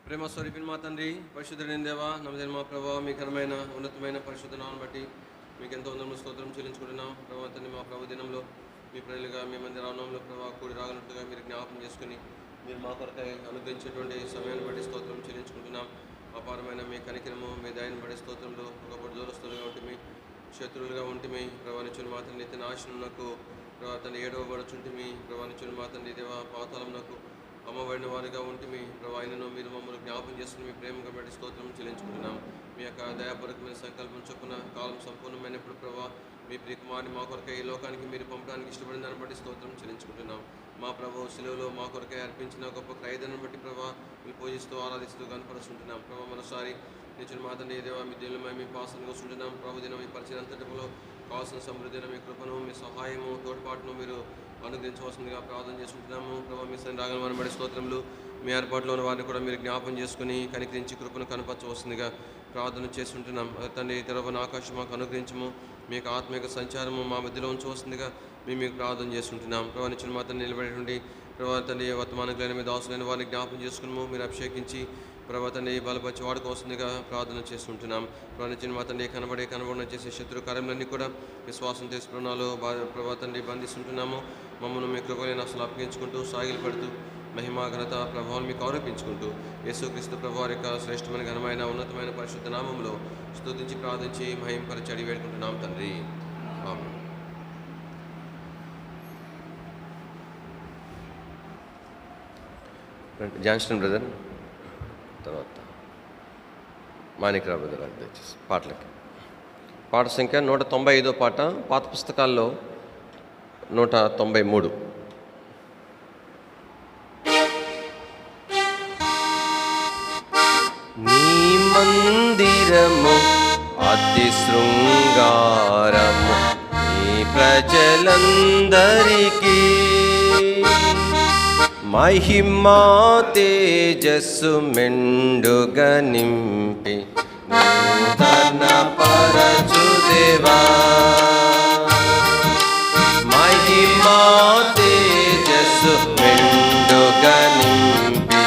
ప్రేమ స్వరూపిణి మా తండ్రి, పరిశుద్ధుడైన దేవా, నమ్మదైన మా ప్రభావ, మీ ఘనమైన ఉన్నతమైన పరిశుద్ధ నామమును బట్టి మీకు ఎంతో వందనములు స్తోత్రం చెల్లించుకుంటున్నాం. ప్రభావ తండ్రి, మా ప్రభు దినంలో మీ ప్రజలుగా మీ మంది రావడంలో ప్రభావ కూడి రాగనట్టుగా మీరు జ్ఞాపకం చేసుకుని మీరు మా కొరకై అనుగ్రహించేటువంటి సమయాన్ని బట్టి స్తోత్రం చెల్లించుకుంటున్నాం. అపారమైన మీ కనికరము, మీ దయను బట్టి స్తోత్రంలో ఒకప్పుడు దూరస్తులుగా ఉంటుంది, శత్రువులుగా ఉంటుంది. ప్రభావించిన మా తండ్రి నిత్య నాశనమునకు ప్రభావ తండ్రి ఏడవబడుచుంటిమి. ప్రభావించిన మా తండ్రి దేవా పాతాళమునకు అమ్మబడిన వారిగా ఉంటుంది. ప్రభావ ఆయనను మీరు మమ్మల్ని జ్ఞాపకం చేసుకుని మీ ప్రేమగా బట్టి స్తోత్రం చెల్లించుకుంటున్నాం. మీ యొక్క దయాపూర్వకమైన సంకల్పం చొప్పున కాలం సంపూర్ణమైనప్పుడు ప్రభావ మీ ప్రియకుమారిని మా కొరకై ఈ లోకానికి మీరు పంపడానికి ఇష్టపడిన దాన్ని బట్టి స్తోత్రం చెల్లించుకుంటున్నాం. మా ప్రభు శిలువలో మా కొరకై అర్పించిన గొప్ప క్రయధనం బట్టి ప్రభావ మీరు పూజిస్తూ ఆరాధిస్తూ కనపరుస్తుంటున్నాం. ప్రభావ మరోసారి నిచ్చిన మా తండ్రి దేవా మీ దేవులమై మీ పాసనగా వస్తుంటున్నాం. ప్రభు దినం మీ పరిచయం అంతటిలో కావాల్సిన సమృద్ధిని మీ కృపను మీ సహాయము తోడ్పాటును మీరు అనుగ్రహించవలసిందిగా ప్రార్థన చేసుకుంటున్నాము. ప్రభావ మీ సన్ని రాగల మనబడి స్తోత్రములు మీ ఏర్పాట్లో ఉన్న వారిని కూడా మీరు జ్ఞాపం చేసుకుని కనికరించి కృపను కనపరచవలసిందిగా ప్రార్థన చేస్తుంటున్నాం. తండ్రి తెరవని ఆకాశం మాకు అనుగ్రహించము, మీ యొక్క ఆత్మీయ సంచారము మా మధ్యలో ఉంచవలసిందిగా మేము మీకు ప్రార్థన చేస్తుంటున్నాం. ప్రభావ నిచ్చిన మాత్రం నిలబడేటువంటి ప్రభావ తండ్రి వర్తమానికులైన మీ దాసులైన వారిని జ్ఞాపం చేసుకున్నాము. మీరు అభిషేకించి ప్రభావ తండ్రి బలపరిచి వాడుకోవాల్సిందిగా ప్రార్థన చేస్తుంటున్నాం. ప్రభావ నిచ్చిన మా తండ్రి కనబడిన చేసే శత్రు కార్యములన్నీ కూడా విశ్వాసం తీసుకున్నాలో ప్రభావ తండ్రి బంధిస్తుంటున్నాము. మమ్మల్ని మీ కృపలను అసలు అప్పగించుకుంటూ సాగిలు పడుతూ మహిమ ఘనత ప్రభావం మీకు ఆరోపించుకుంటూ యేసుక్రీస్తు ప్రభువారి యొక్క శ్రేష్టమైన ఘనమైన ఉన్నతమైన పరిశుద్ధ నామంలో స్తుతించి ప్రార్థించి మహింపరిచి అడిగి వేడుకుంటున్నాం తండ్రి. ఆమేన్. జాన్స్టన్ బ్రదర్, తర్వాత మాణిక్రావు బ్రదర్ అని దయచేసి పాటలకి. పాట సంఖ్య 195 పాట, పాత పుస్తకాల్లో 193. నీ మందిరము అతి శృంగారము, నీ ప్రజలందరికీ మహిమా తేజస్సు మెండుగా నింపి నూతన పరచుదేవా. మహిమా తేజస్సు మెండుగా నింపి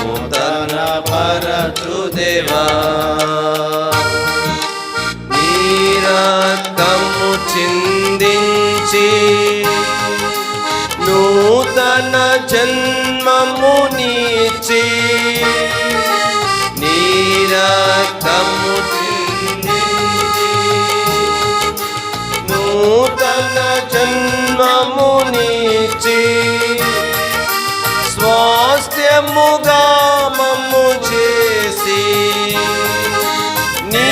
నూతన పరచుదేవా. నీ రక్తము చిందించి నూతన జన్మమునిచ్చి, నీ రక్తము చిందించి నూతన జన్మమునిచ్చి, స్వాస్థ్యముగా మమ్ము చేసి నీ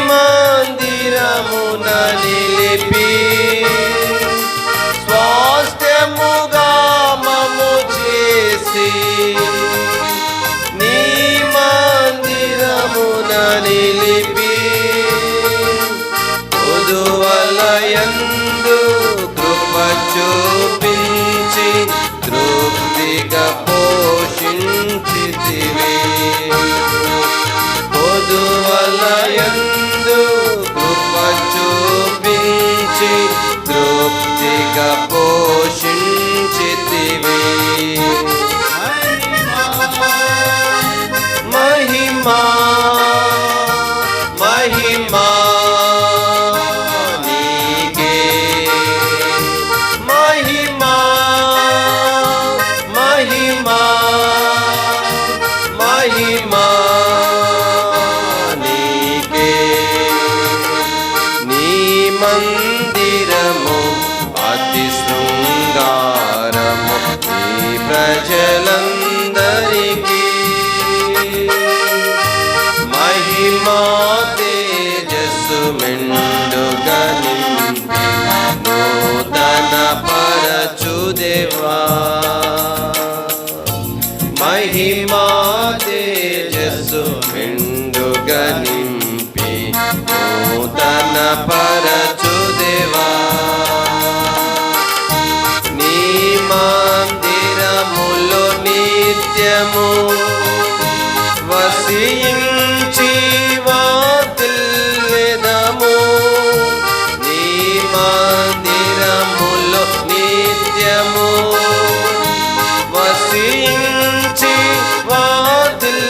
మందిరమున నిలిపి, స్వాస్థ్యముగా మమ్ము చేసి నీ మందిరమున నిలిపి, పొదువలయందు కృప చూపించి తృప్తిగా పోషించితివి. పొదువలయందు కృప చూపించి తృప్తిగా పోషించితివి. మహిమా మహిమా నీకే, మహిమా మహిమా మహిమా నీకే. నీ మందిరము అతి శృంగారము, నీ ప్రజలందరికీ మహిమా తేజస్సు మెండుగా నింపి నూతన పరచుదేవా. మహిమా తేజస్సు మెండుగా నింపి నూతన పరచుదేవా. నీ మందిరములో నిత్యము వసించి వాతిల్లెదము. నీ మందిరములో నిత్యము వసించి వాతిల్లెదము.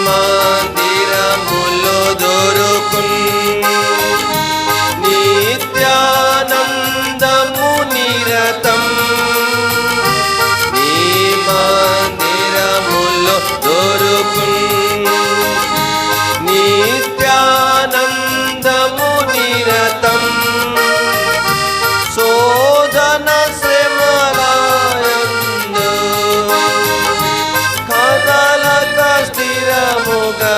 మందిరములో దొరుకున్ నిత్యానందము నిరతం నీ మందిరములో దొరుకున్ నిత్యానందము నిరతం శోధన శ్రమలయందు కదలక స్థిరముగా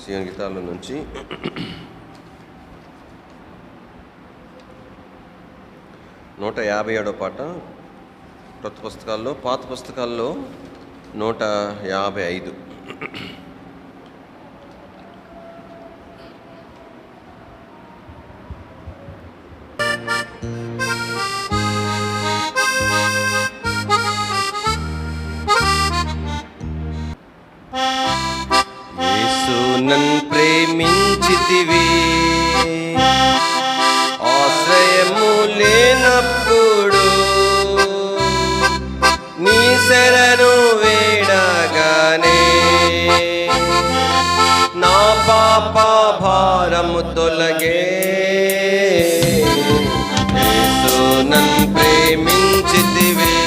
సీఎం గీతాల నుంచి 157వ పాట. కొత్త పుస్తకాల్లో, పాత పుస్తకాల్లో 155. నన్ను ప్రేమించితివి, ఆశ్రయము లేనప్పుడు నీ శరణు వేడగానే నా పాప భారము తొలగే. యేసు నన్ను ప్రేమించితివి,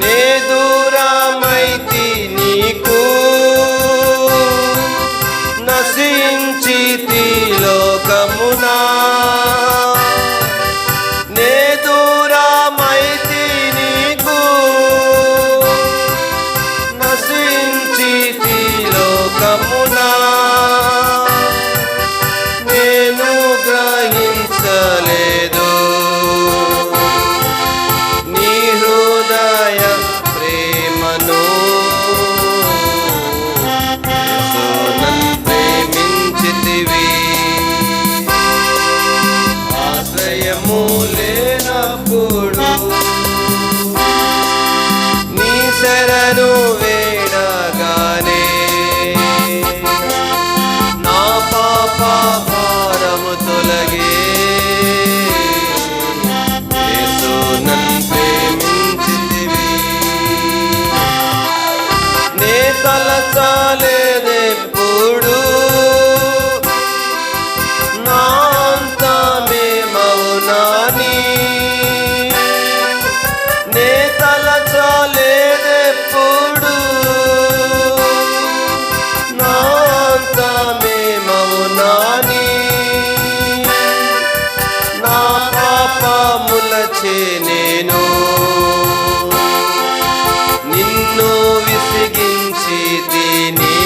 నే దూరమైతి నీకు, నశించితి లోకమునా. నే దూరమైతి నీకు, నశించితి లోకమునా. నేను గ్రహించలేదు నీ హృదయ ప్రేమను. ఆశ్రయము లేనప్పుడు నీ శరణు వేడగానే నా పాప భారము తొలగే. యేసు నన్ను ప్రేమించితివి, నే తలచాలేదెప్పుడు నేను నిన్ను విసిగించి తిని.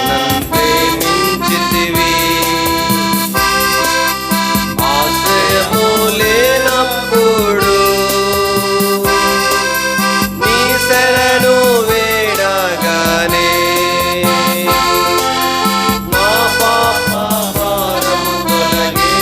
నన్ను ప్రేమించితివి, ఆశ్రయము లేనప్పుడు నీ శరణు వేడగానే నా పాప భారము తొలగే.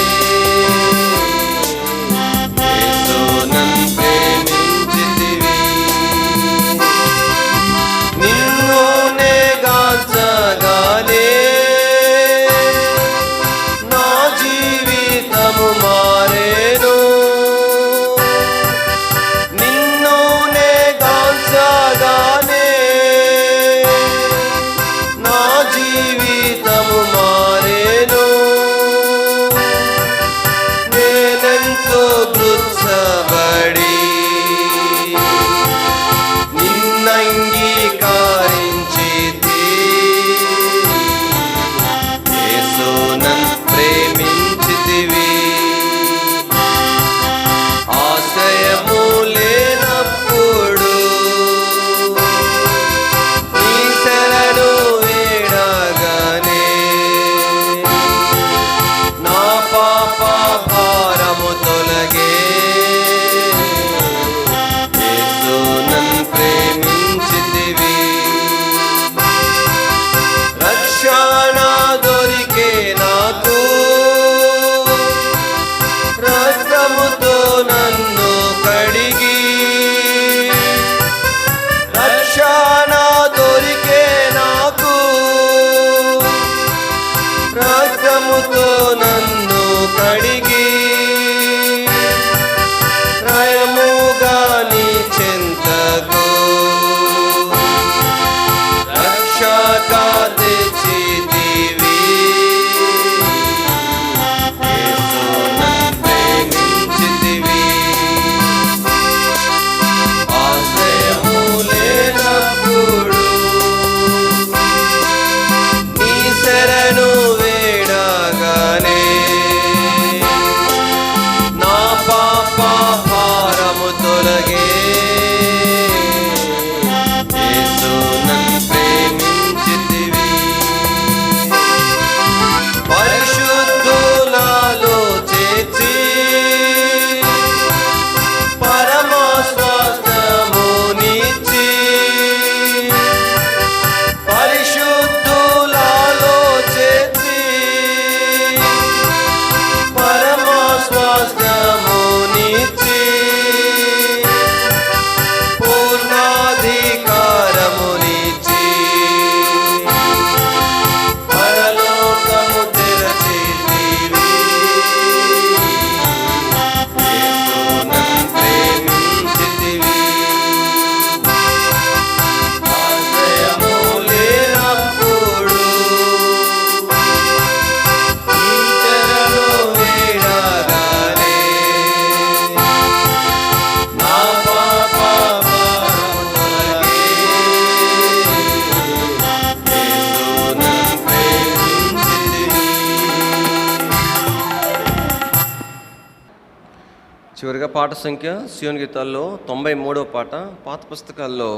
చివరిగా పాట సంఖ్య సియోన్ గీతాల్లో 93వ పాట, పాత పుస్తకాల్లో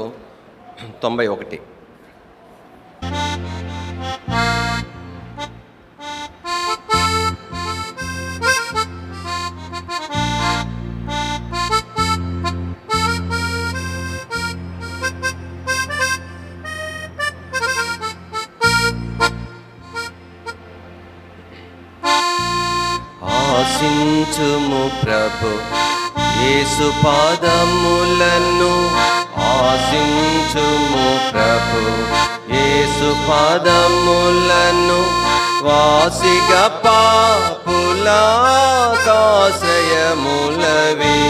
91. ఆశించుము ప్రభు యేసు పాదములను, ఆశించుము ప్రభు యేసు పాదములను, వాసిగా పాపులాకాశ్రయములవి,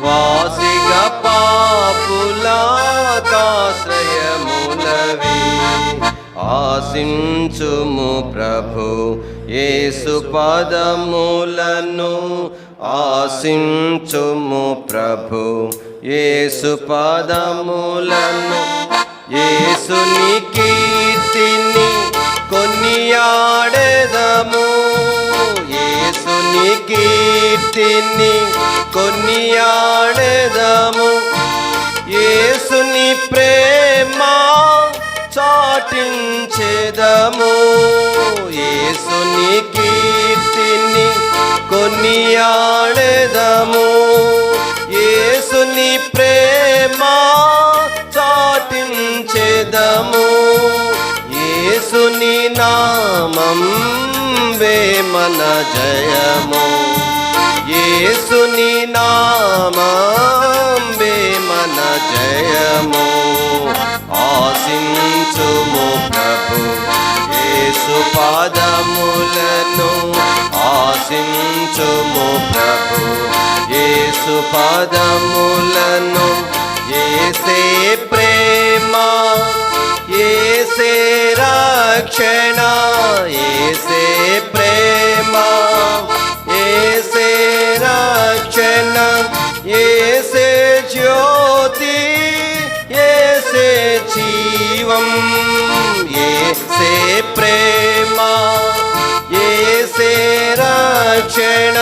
వాసిగా పాపులాకాశ్రయములవి. ఆశించుము ప్రభు యేసు పాదములను, ఆశించుము ప్రభు యేసు పాదములను. యేసుని కీర్తిని కొనియాడెదము, యేసుని కీర్తిని కొనియాడెదము. యేసుని ప్రేమ చాటించెదము, యేసుని కీర్తిని కొనియాడెదము. యేసుని ప్రేమ చాటించెదము. యేసుని నామం వేమన జయము, యేసుని నామం వేమన జయము. ఆశించుము ప్రభు యేసు పాదములను, ఆశించుము ప్రభు యేసు పాదములను. యేసే ప్రేమ, యేసే రక్షణ, యేసే ప్రేమ, యేసే రక్షణ, యేసే జ్యోతి, యేసే జీవం. యేసే ప్రేమ, యేసే రక్షణ,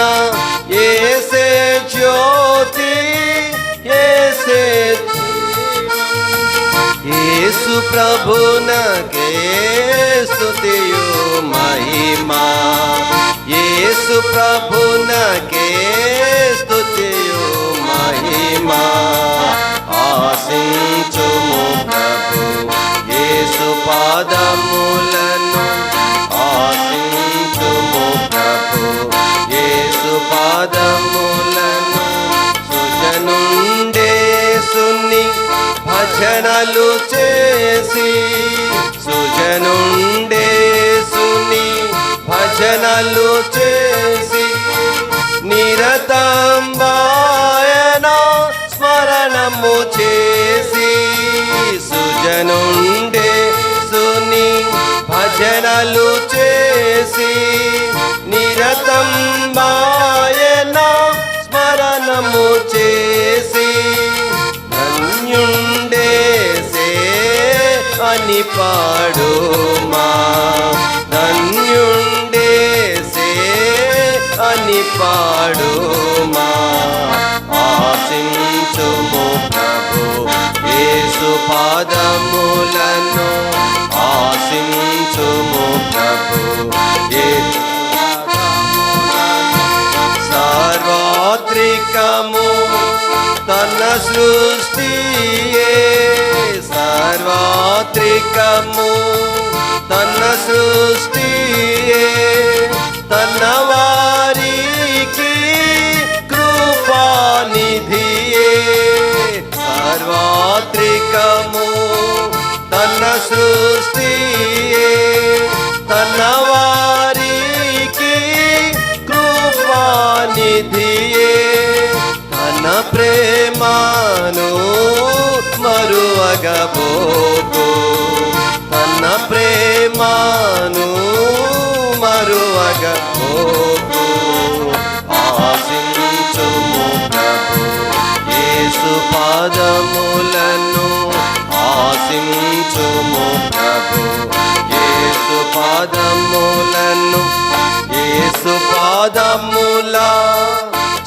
యేసే జ్యోతి, యేసే యేసు ప్రభునకే స్తుతియు మహిమా, యేసు ప్రభునకే స్తుతియు మహిమా. ఆశించుము ప్రభు యేసు పాదములను, ఆశించుము ప్రభు యేసు పాదములను. సుజనుండేసుని భజనలు చేసి, సుజనుండేసుని భజనలు చేసి, నిరతం వాయన స్మరణము చేసి, సుజనుండేసుని భజనలు చేసి, నిరతం వాయన స్మరణము చేసి. ధన్యుండేసే అని పాడుమా, ధన్యుండేసే అని పాడుమా. ఆశించుము ప్రభు యేసు పాదములను, ఆశించుము ప్రభు యేసు పాదములను. సార్వత్రికము తన సృష్టియే, సార్వత్రికము తన సృష్టియే, తన వారికి కృపానిధియే. సార్వత్రికము తన సృష్టియే, తన వారికి కృపానిధియే. తన ప్రేమను మరువగబోకు, తన ప్రేమను మరువగబోకు. ఆశించుము ప్రభు యేసు పాదములను, ఆశించుము ప్రభు యేసు పాదములను. యేసు పాదముల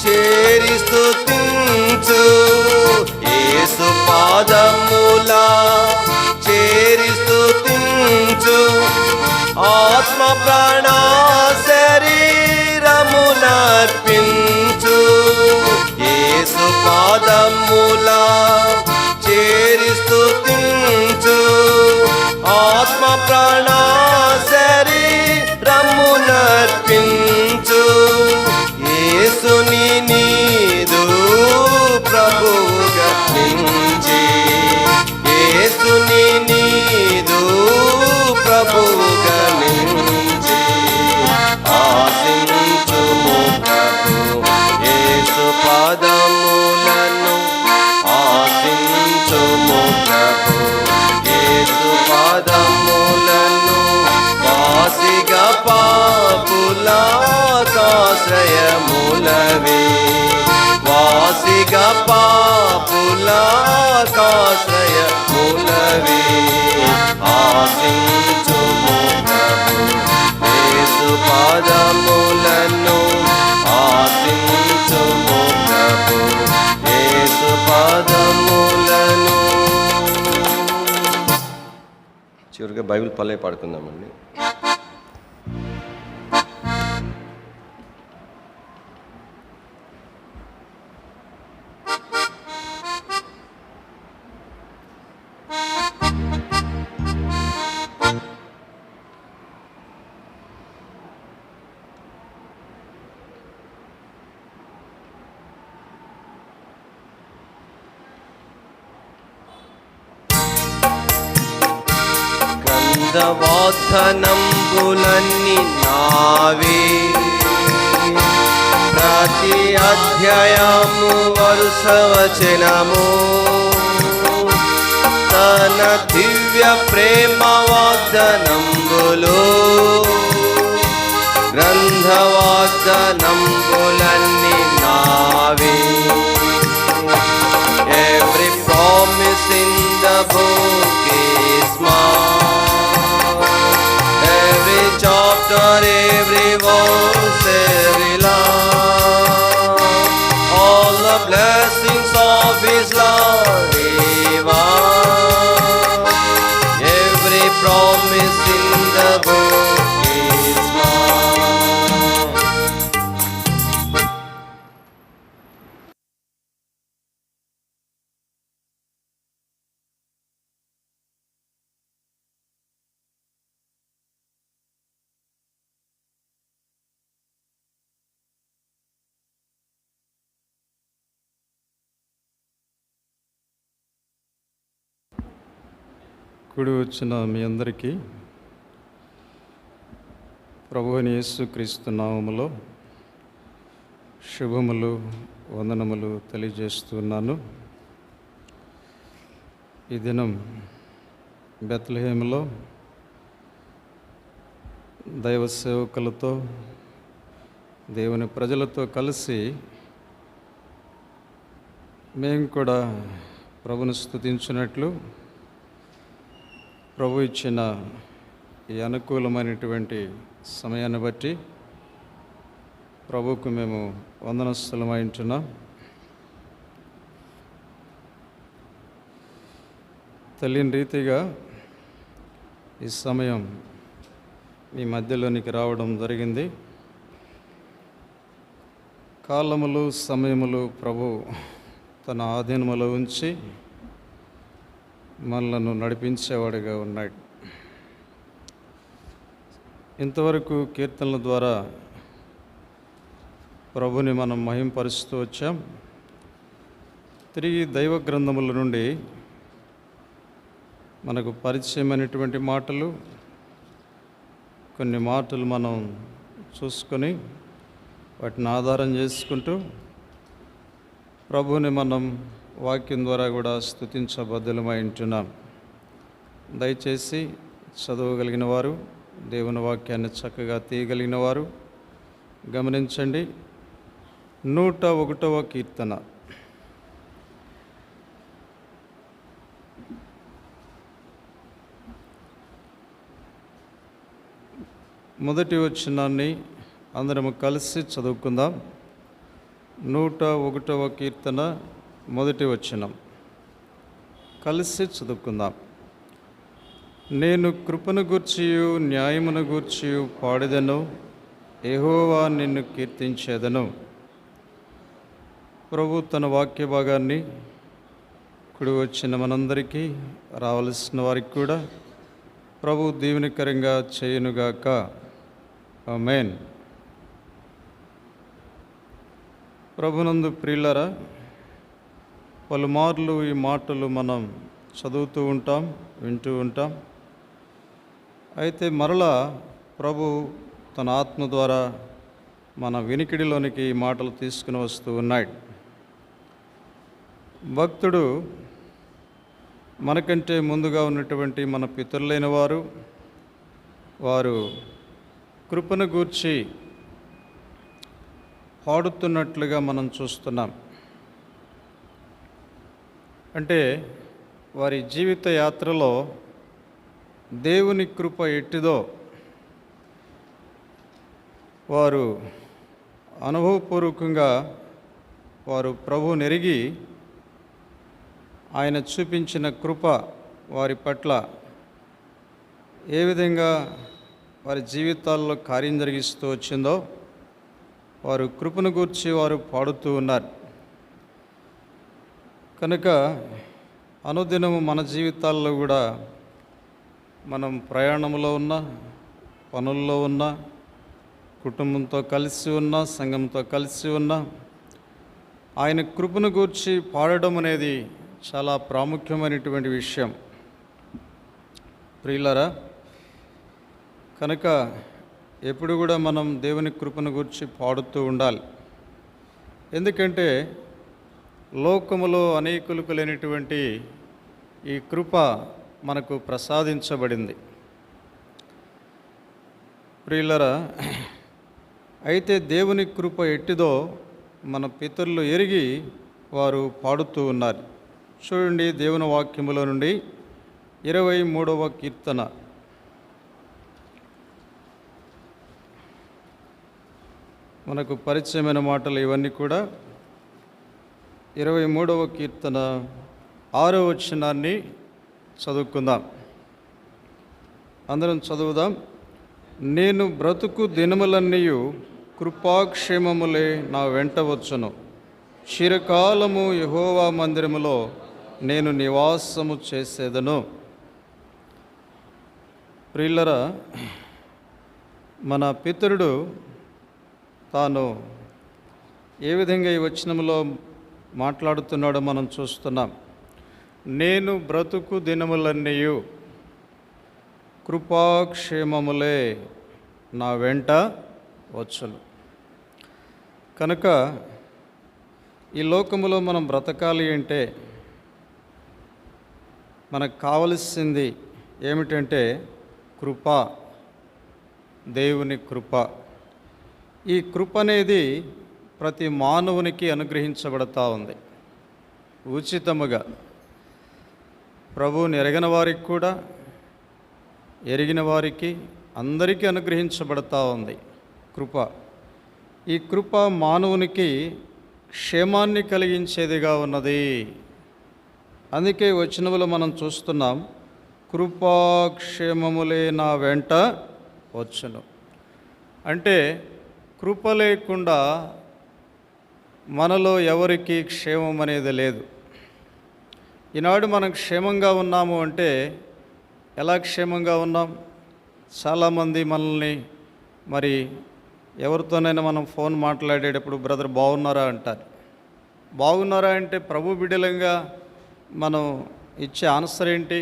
చేరి స్తుతించు యేసు పాదముల చేరి స్తుతించు ఆత్మ ప్రాణ శరీరమునర్పించు యేసు పాదముల చేరి స్తుతించు ఆత్మ ప్రాణ శరీరమునర్పించు యేసుని నీదు ప్రభువుగా నించి యేసుని నీదు ప్రభువుగా నించి ఆశించుము ప్రభు యేసు పాదములను ఆశించుము ప్రభు యేసు పాదములను వాసిగా పాపులాకాశ్రయములవే వాసిగా పాపులాకాశ్రయములవే ఆశించుము ప్రభు యేసు పాదములను ఆశించుము ప్రభు యేసు పాదములను. చివరిగా బైబిల్ పల్లె పాడుకుందామండి. వాగ్దానంబులన్నీ నావే ప్రతి అధ్యాయము వరుస వచనము తన దివ్య ప్రేమ వాగ్దానంబులు గ్రంథ వాగ్దానంబులన్నీ నావే. Every promise in the book is mine. Every chapter, every verse, every line. All the blessings of His love divine. Every promise in the book is mine. కూడి వచ్చిన మీ అందరికీ ప్రభువైన యేసుక్రీస్తు నామములో శుభములు వందనములు తెలియజేస్తున్నాను. ఈ దినం బెత్లెహేములో దైవ సేవకులతో దేవుని ప్రజలతో కలిసి మేము కూడా ప్రభుని స్తుతించినట్లు ప్రభు ఇచ్చిన ఈ అనుకూలమైనటువంటి సమయాన్ని బట్టి ప్రభువుకు మేము వందనస్తులమై ఉంటున్నాం. తెలియని రీతిగా ఈ సమయం మీ మధ్యలోనికి రావడం జరిగింది. కాలములు సమయములు ప్రభు తన ఆధీనములో ఉంచి మనలను నడిపించేవాడిగా ఉన్నాడు. ఇంతవరకు కీర్తనల ద్వారా ప్రభుని మనం మహింపరుస్తూ వచ్చాం. తిరిగి దైవ గ్రంథముల నుండి మనకు పరిచయమైనటువంటి మాటలు, కొన్ని మాటలు మనం చూసుకొని వాటిని ఆధారం చేసుకుంటూ ప్రభుని మనం వాక్యం ద్వారా కూడా స్తుతించబద్ధులమై ఉంటున్నాం. దయచేసి చదవగలిగిన వారు, దేవుని వాక్యాన్ని చక్కగా తీయగలిగిన వారు గమనించండి. 101వ కీర్తన. మొదటి వచనాన్ని అందరము కలిసి చదువుకుందాం. 101వ కీర్తన మొదటి వచనం కలిసి చదువుకుందాం. నేను కృపను గూర్చియు న్యాయమును గూర్చియు పాడెదను, యెహోవా నిన్ను కీర్తించెదను. ప్రభు తన వాక్య భాగాన్ని కుడి వచ్చిన మనందరికీ, రావలసిన వారికి కూడా ప్రభు దీవెనకరంగా చేయునుగాక. ఆమేన్. ప్రభునందు ప్రియులారా, పలుమార్లు ఈ మాటలు మనం చదువుతూ ఉంటాం, వింటూ ఉంటాం. అయితే మరలా ప్రభు తన ఆత్మ ద్వారా మన వినికిడిలోనికి ఈ మాటలు తీసుకుని వస్తూ ఉన్నాడు. భక్తుడు మనకంటే ముందుగా ఉన్నటువంటి మన పితరులైన వారు కృపను గూర్చి పాడుతున్నట్లుగా మనం చూస్తున్నాం. అంటే వారి జీవిత యాత్రలో దేవుని కృప ఎట్టిదో వారు అనుభవపూర్వకంగా వారు ప్రభువుని ఎరిగి ఆయన చూపించిన కృప వారి పట్ల ఏ విధంగా వారి జీవితాల్లో కార్యం జరిగిస్తూ వచ్చిందో వారు కృపను గూర్చి వారు పాడుతూ ఉన్నారు. కనుక అనుదినము మన జీవితాల్లో కూడా మనం ప్రయాణంలో ఉన్నా, పనుల్లో ఉన్నా, కుటుంబంతో కలిసి ఉన్నా, సంఘంతో కలిసి ఉన్నా, ఆయన కృపను గూర్చి పాడడం అనేది చాలా ప్రాముఖ్యమైనటువంటి విషయం ప్రియులారా. కనుక ఎప్పుడు కూడా మనం దేవుని కృపను గూర్చి పాడుతూ ఉండాలి. ఎందుకంటే లోకములో అనేకులకు లేనటువంటి ఈ కృప మనకు ప్రసాదించబడింది ప్రియులారా. అయితే దేవుని కృప ఎట్టిదో మన పితరులు ఎరిగి వారు పాడుతూ ఉన్నారు. చూడండి, దేవుని వాక్యములో నుండి 23వ కీర్తన మనకు పరిచయమైన మాటలు ఇవన్నీ కూడా. 23వ కీర్తన 6వ వచనాన్ని చదువుకుందాం. అందరం చదువుదాం. నేను బ్రతుకు దినములన్నీయు కృపాక్షేమములే నా వెంట వచ్చును. చిరకాలము యెహోవా మందిరములో నేను నివాసము చేసేదను. ప్రియులరా, మన పితరుడు తాను ఏ విధంగా ఈ వచనములో మాట్లాడుతున్నాడో మనం చూస్తున్నాం. నేను బ్రతుకు దినములన్నీయు కృపాక్షేమములే నా వెంట వచ్చును. కనుక ఈ లోకములో మనం బ్రతకాలి అంటే మనకు కావలసింది ఏమిటంటే కృప, దేవుని కృప. ఈ కృప అనేది ప్రతి మానవునికి అనుగ్రహించబడతా ఉంది ఉచితముగా. ప్రభువుని ఎరగని వారికి కూడా, ఎరిగిన వారికి అందరికీ అనుగ్రహించబడతా ఉంది కృప. ఈ కృప మానవునికి క్షేమాన్ని కలిగించేదిగా ఉన్నది. అందుకే వచనములో మనం చూస్తున్నాం, కృపాక్షేమములే నా వెంట వచ్చును. అంటే కృప లేకుండా మనలో ఎవరికి క్షేమం అనేది లేదు. ఈనాడు మనం క్షేమంగా ఉన్నాము అంటే ఎలా క్షేమంగా ఉన్నాం? చాలామంది మనల్ని మరి ఎవరితోనైనా మనం ఫోన్ మాట్లాడేటప్పుడు బ్రదర్ బాగున్నారా అంటారు. బాగున్నారా అంటే ప్రభు బిడ్డలంగా మనం ఇచ్చే ఆన్సర్ ఏంటి?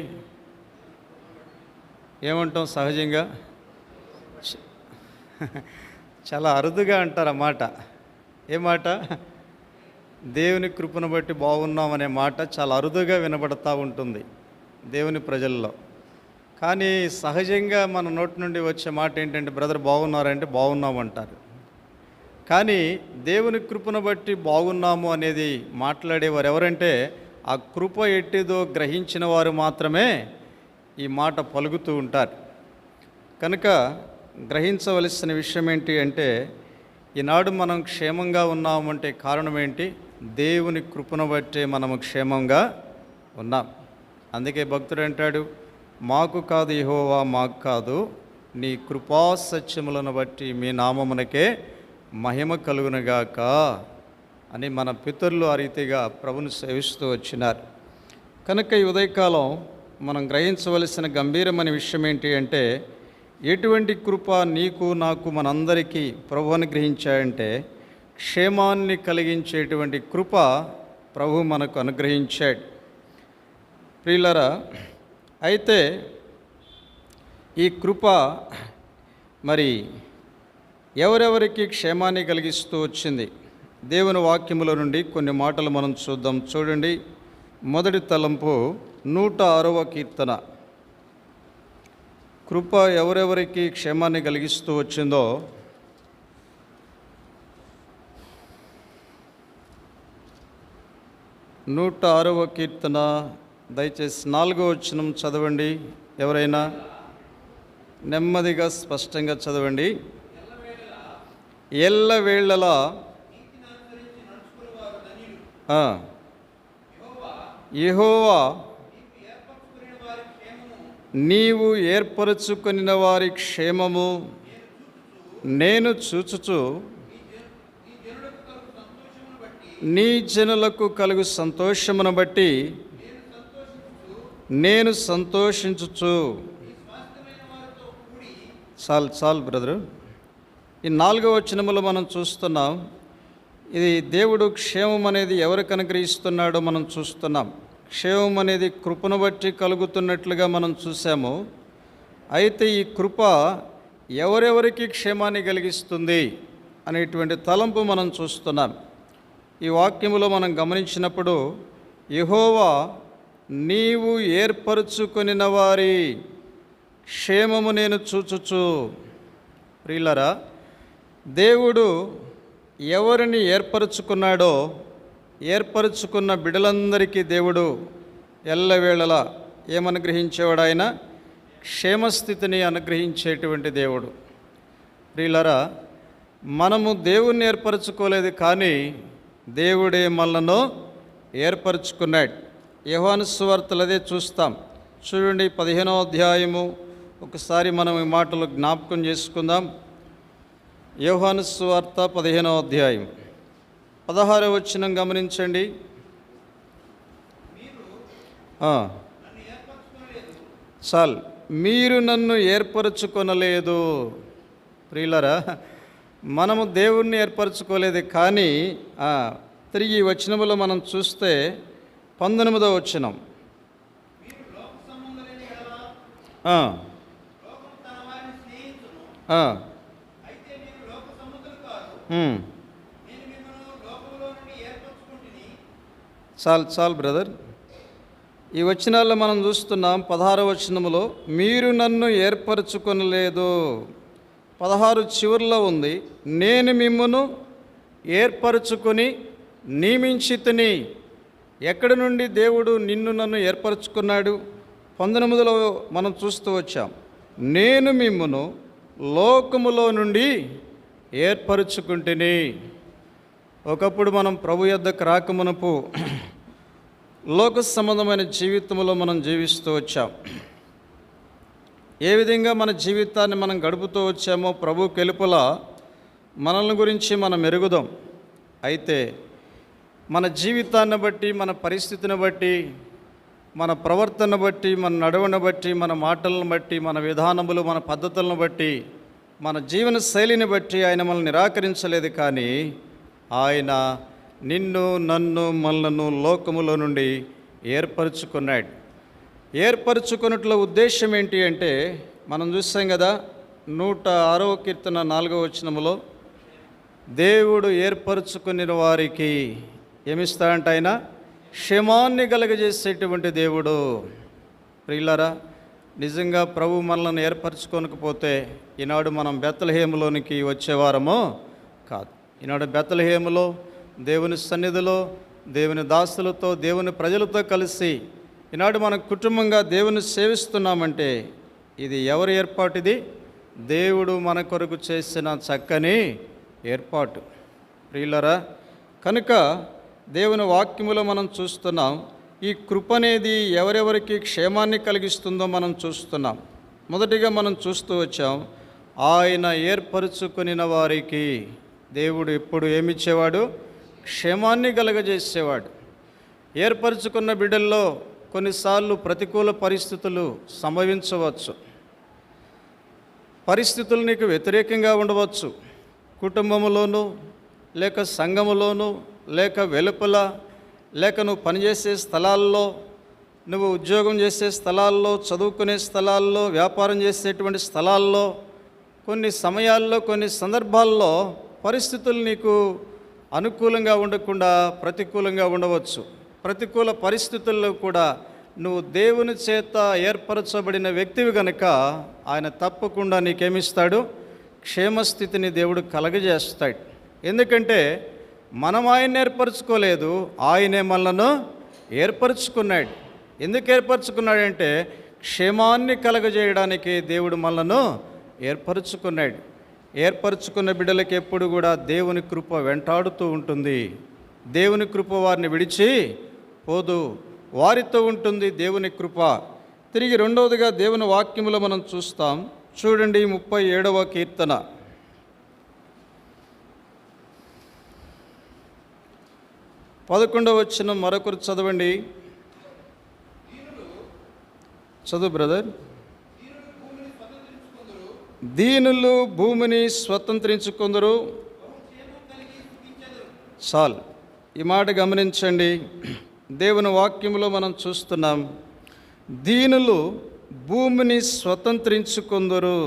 ఏమంటాం సహజంగా? చాలా అరుదుగా అంటారు ఆ మాట. ఏ మాట? దేవుని కృపను బట్టి బాగున్నామనే మాట చాలా అరుదుగా వినబడతా ఉంటుంది దేవుని ప్రజల్లో. కానీ సహజంగా మన నోటి నుండి వచ్చే మాట ఏంటంటే బ్రదర్ బాగున్నారంటే బాగున్నామంటారు. కానీ దేవుని కృపను బట్టి బాగున్నాము అనేది మాట్లాడేవారు ఎవరంటే ఆ కృప ఎట్టిదో గ్రహించిన వారు మాత్రమే ఈ మాట పలుకుతూ ఉంటారు. కనుక గ్రహించవలసిన విషయం ఏంటి అంటే ఈనాడు మనం క్షేమంగా ఉన్నామంటే కారణం ఏంటి? దేవుని కృపను బట్టే మనము క్షేమంగా ఉన్నాం. అందుకే భక్తుడు అంటాడు, మాకు కాదు యెహోవా, మాకు కాదు, నీ కృపా సత్యములను బట్టి మీ నామమునకే మహిమ కలుగునుగాక అని మన పితరులు ఆ రీతిగా ప్రభుని సేవిస్తూ వచ్చినారు. కనుక ఈ ఉదయకాలం మనం గ్రహించవలసిన గంభీరమైన విషయం ఏంటి అంటే, ఎటువంటి కృప నీకు నాకు మనందరికీ ప్రభు అనుగ్రహించాడంటే, క్షేమాన్ని కలిగించేటువంటి కృప ప్రభు మనకు అనుగ్రహించాడు. ప్రియులారా, అయితే ఈ కృప మరి ఎవరెవరికి క్షేమాన్ని కలిగిస్తూ వచ్చింది? దేవుని వాక్యముల నుండి కొన్ని మాటలు మనం చూద్దాం. చూడండి, మొదటి తలంపు 106వ కీర్తన. కృప ఎవరెవరికి క్షేమాన్ని కలిగిస్తూ వచ్చిందో 106వ కీర్తన దయచేసి 4వ వచనం చదవండి. ఎవరైనా నెమ్మదిగా స్పష్టంగా చదవండి. ఎల్లవేళలా యెహోవా నీవు ఏర్పరచుకొనిన వారి క్షేమము నేను చూచుచు నీ జనులకు కలుగు సంతోషమును బట్టి నేను సంతోషించుచు. చాలు బ్రదరు. ఈ 4వ వచనములో మనం చూస్తున్నాం, ఇది దేవుడు క్షేమం అనేది ఎవరికి అనుగ్రహిస్తున్నాడో మనం చూస్తున్నాం. క్షేమం అనేది కృపను బట్టి కలుగుతున్నట్లుగా మనం చూసాము. అయితే ఈ కృప ఎవరెవరికి క్షేమాన్ని కలిగిస్తుంది అనేటువంటి తలంపు మనం చూస్తున్నాం. ఈ వాక్యములో మనం గమనించినప్పుడు, యెహోవా నీవు ఏర్పరచుకొనిన వారి క్షేమము నేను చూచుచు. ప్రియులారా, దేవుడు ఎవరిని ఏర్పరచుకున్నాడో ఏర్పరచుకున్న బిడ్డలందరికీ దేవుడు ఎల్లవేళలా ఏమనుగ్రహించేవాడు? ఆయన క్షేమస్థితిని అనుగ్రహించేటువంటి దేవుడు. ప్రియులారా, మనము దేవుణ్ణి ఏర్పరచుకోలేదు, కానీ దేవుడే మనలను ఏర్పరచుకున్నాడు. యోహాను సువార్తలు అదే చూస్తాం. చూడండి, 15వ అధ్యాయము. ఒకసారి మనం ఈ మాటలు జ్ఞాపకం చేసుకుందాం. యోహాను సువార్త 15వ అధ్యాయం 16వ వచనం గమనించండి. చాలు, మీరు నన్ను ఏర్పరచుకొనలేదు. ప్రియులారా, మనము దేవుణ్ణి ఏర్పరచుకోలేదు, కానీ తిరిగి ఈ వచనములో మనం చూస్తే 19వ వచనం, చాలు బ్రదర్. ఈ వచనాల్లో మనం చూస్తున్నాం 16వ వచనములో మీరు నన్ను ఏర్పరచుకొనలేదు. 16 చివరిలో ఉంది, నేను మిమ్మును ఏర్పరచుకొని నియమించితిని. ఎక్కడి నుండి దేవుడు నిన్ను నన్ను ఏర్పరచుకున్నాడు? 19లో మనం చూస్తూ వచ్చాం, నేను మిమ్మును లోకములో నుండి ఏర్పరచుకుంటుని. ఒకప్పుడు మనం ప్రభు యొద్దకు రాకమునపు లోక సంబంధమైన జీవితంలో మనం జీవిస్తూ వచ్చాం. ఏ విధంగా మన జీవితాన్ని మనం గడుపుతూ వచ్చామో ప్రభు వెలుపల మనల్ని గురించి మనం ఎరుగుదాం. అయితే మన జీవితాన్ని బట్టి, మన పరిస్థితిని బట్టి, మన ప్రవర్తన బట్టి, మన నడవను బట్టి, మన మాటలను బట్టి, మన విధానములు, మన పద్ధతులను బట్టి, మన జీవన శైలిని బట్టి ఆయన మనల్ని నిరాకరించలేదు, కానీ ఆయన నిన్ను నన్ను మనలను లోకములో నుండి ఏర్పరచుకున్నాడు. ఏర్పరచుకున్నట్ల ఉద్దేశం ఏంటి అంటే, మనం చూస్తాం కదా 106వ కీర్తన 4వ వచనములో, దేవుడు ఏర్పరచుకుని వారికి ఏమిస్తాడంట? ఆయన క్షేమాన్ని కలగజేసేటువంటి దేవుడు. ప్రియులారా, నిజంగా ప్రభు మనల్ని ఏర్పరచుకోనకపోతే ఈనాడు మనం బెత్లెహేములోనికి వచ్చేవారమో కాదు. ఈనాడు బెత్లెహేములో దేవుని సన్నిధిలో దేవుని దాసులతో, దేవుని ప్రజలతో కలిసి ఈనాడు మన కుటుంబంగా దేవుని సేవిస్తున్నామంటే ఇది ఎవరి ఏర్పాటు? ఇది దేవుడు మన కొరకు చేసిన చక్కని ఏర్పాటు. ప్రియులరా, కనుక దేవుని వాక్యములో మనం చూస్తున్నాం, ఈ కృప అనేది ఎవరెవరికి క్షేమాన్ని కలిగిస్తుందో మనం చూస్తున్నాం. మొదటిగా మనం చూస్తూ వచ్చాం, ఆయన ఏర్పరచుకొనిన వారికి దేవుడు ఎప్పుడు ఏమిచ్చేవాడు? క్షేమాన్ని కలగజేసేవాడు. ఏర్పరచుకున్న బిడ్డల్లో కొన్నిసార్లు ప్రతికూల పరిస్థితులు సంభవించవచ్చు. పరిస్థితులు నీకు వ్యతిరేకంగా ఉండవచ్చు. కుటుంబంలోనూ, లేక సంఘములోనూ, లేక వెలుపల, లేక నువ్వు పనిచేసే స్థలాల్లో, నువ్వు ఉద్యోగం చేసే స్థలాల్లో, చదువుకునే స్థలాల్లో, వ్యాపారం చేసేటువంటి స్థలాల్లో, కొన్ని సమయాల్లో, కొన్ని సందర్భాల్లో పరిస్థితులు నీకు అనుకూలంగా ఉండకుండా ప్రతికూలంగా ఉండవచ్చు. ప్రతికూల పరిస్థితుల్లో కూడా నువ్వు దేవుని చేత ఏర్పరచబడిన వ్యక్తివి కనుక ఆయన తప్పకుండా నీకేమిస్తాడు? క్షేమస్థితిని దేవుడు కలగజేస్తాడు. ఎందుకంటే మనం ఆయన ఏర్పరచుకోలేదు, ఆయనే మనలను ఏర్పరచుకున్నాడు. ఎందుకు ఏర్పరచుకున్నాడంటే క్షేమాన్ని కలగజేయడానికి దేవుడు మనలను ఏర్పరచుకున్నాడు. ఏర్పరచుకున్న బిడ్డలకు ఎప్పుడు కూడా దేవుని కృప వెంటాడుతూ ఉంటుంది. దేవుని కృప వారిని విడిచి పోదు, వారితో ఉంటుంది దేవుని కృప. తిరిగి రెండవదిగా దేవుని వాక్యములో మనం చూస్తాం. చూడండి 37వ కీర్తన 11వ వచనం మరొకరు చదవండి. చదువు బ్రదర్. దీనులు భూమిని స్వతంత్రించుకుందరు. చాలు, ఈ మాట గమనించండి. దేవుని వాక్యంలో మనం చూస్తున్నాం, దీనులు భూమిని స్వతంత్రించుకుందరు,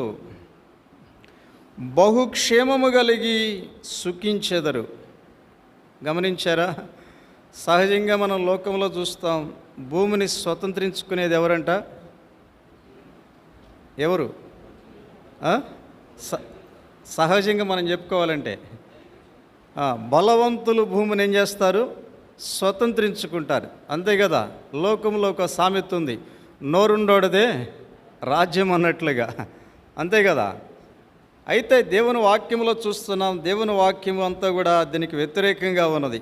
బహుక్షేమము కలిగి సుఖించెదరు. గమనించారా? సహజంగా మనం లోకంలో చూస్తాం, భూమిని స్వతంత్రించుకునేది ఎవరంట? ఎవరు? సహజంగా మనం చెప్పుకోవాలంటే బలవంతులు భూమిని ఏం చేస్తారు? స్వతంత్రించుకుంటారు. అంతే కదా? లోకంలో ఒక సామెత ఉంది, నోరుండోడదే రాజ్యం అన్నట్లుగా. అంతే కదా? అయితే దేవుని వాక్యంలో చూస్తున్నాం, దేవుని వాక్యం అంతా కూడా దీనికి వ్యతిరేకంగా ఉన్నది.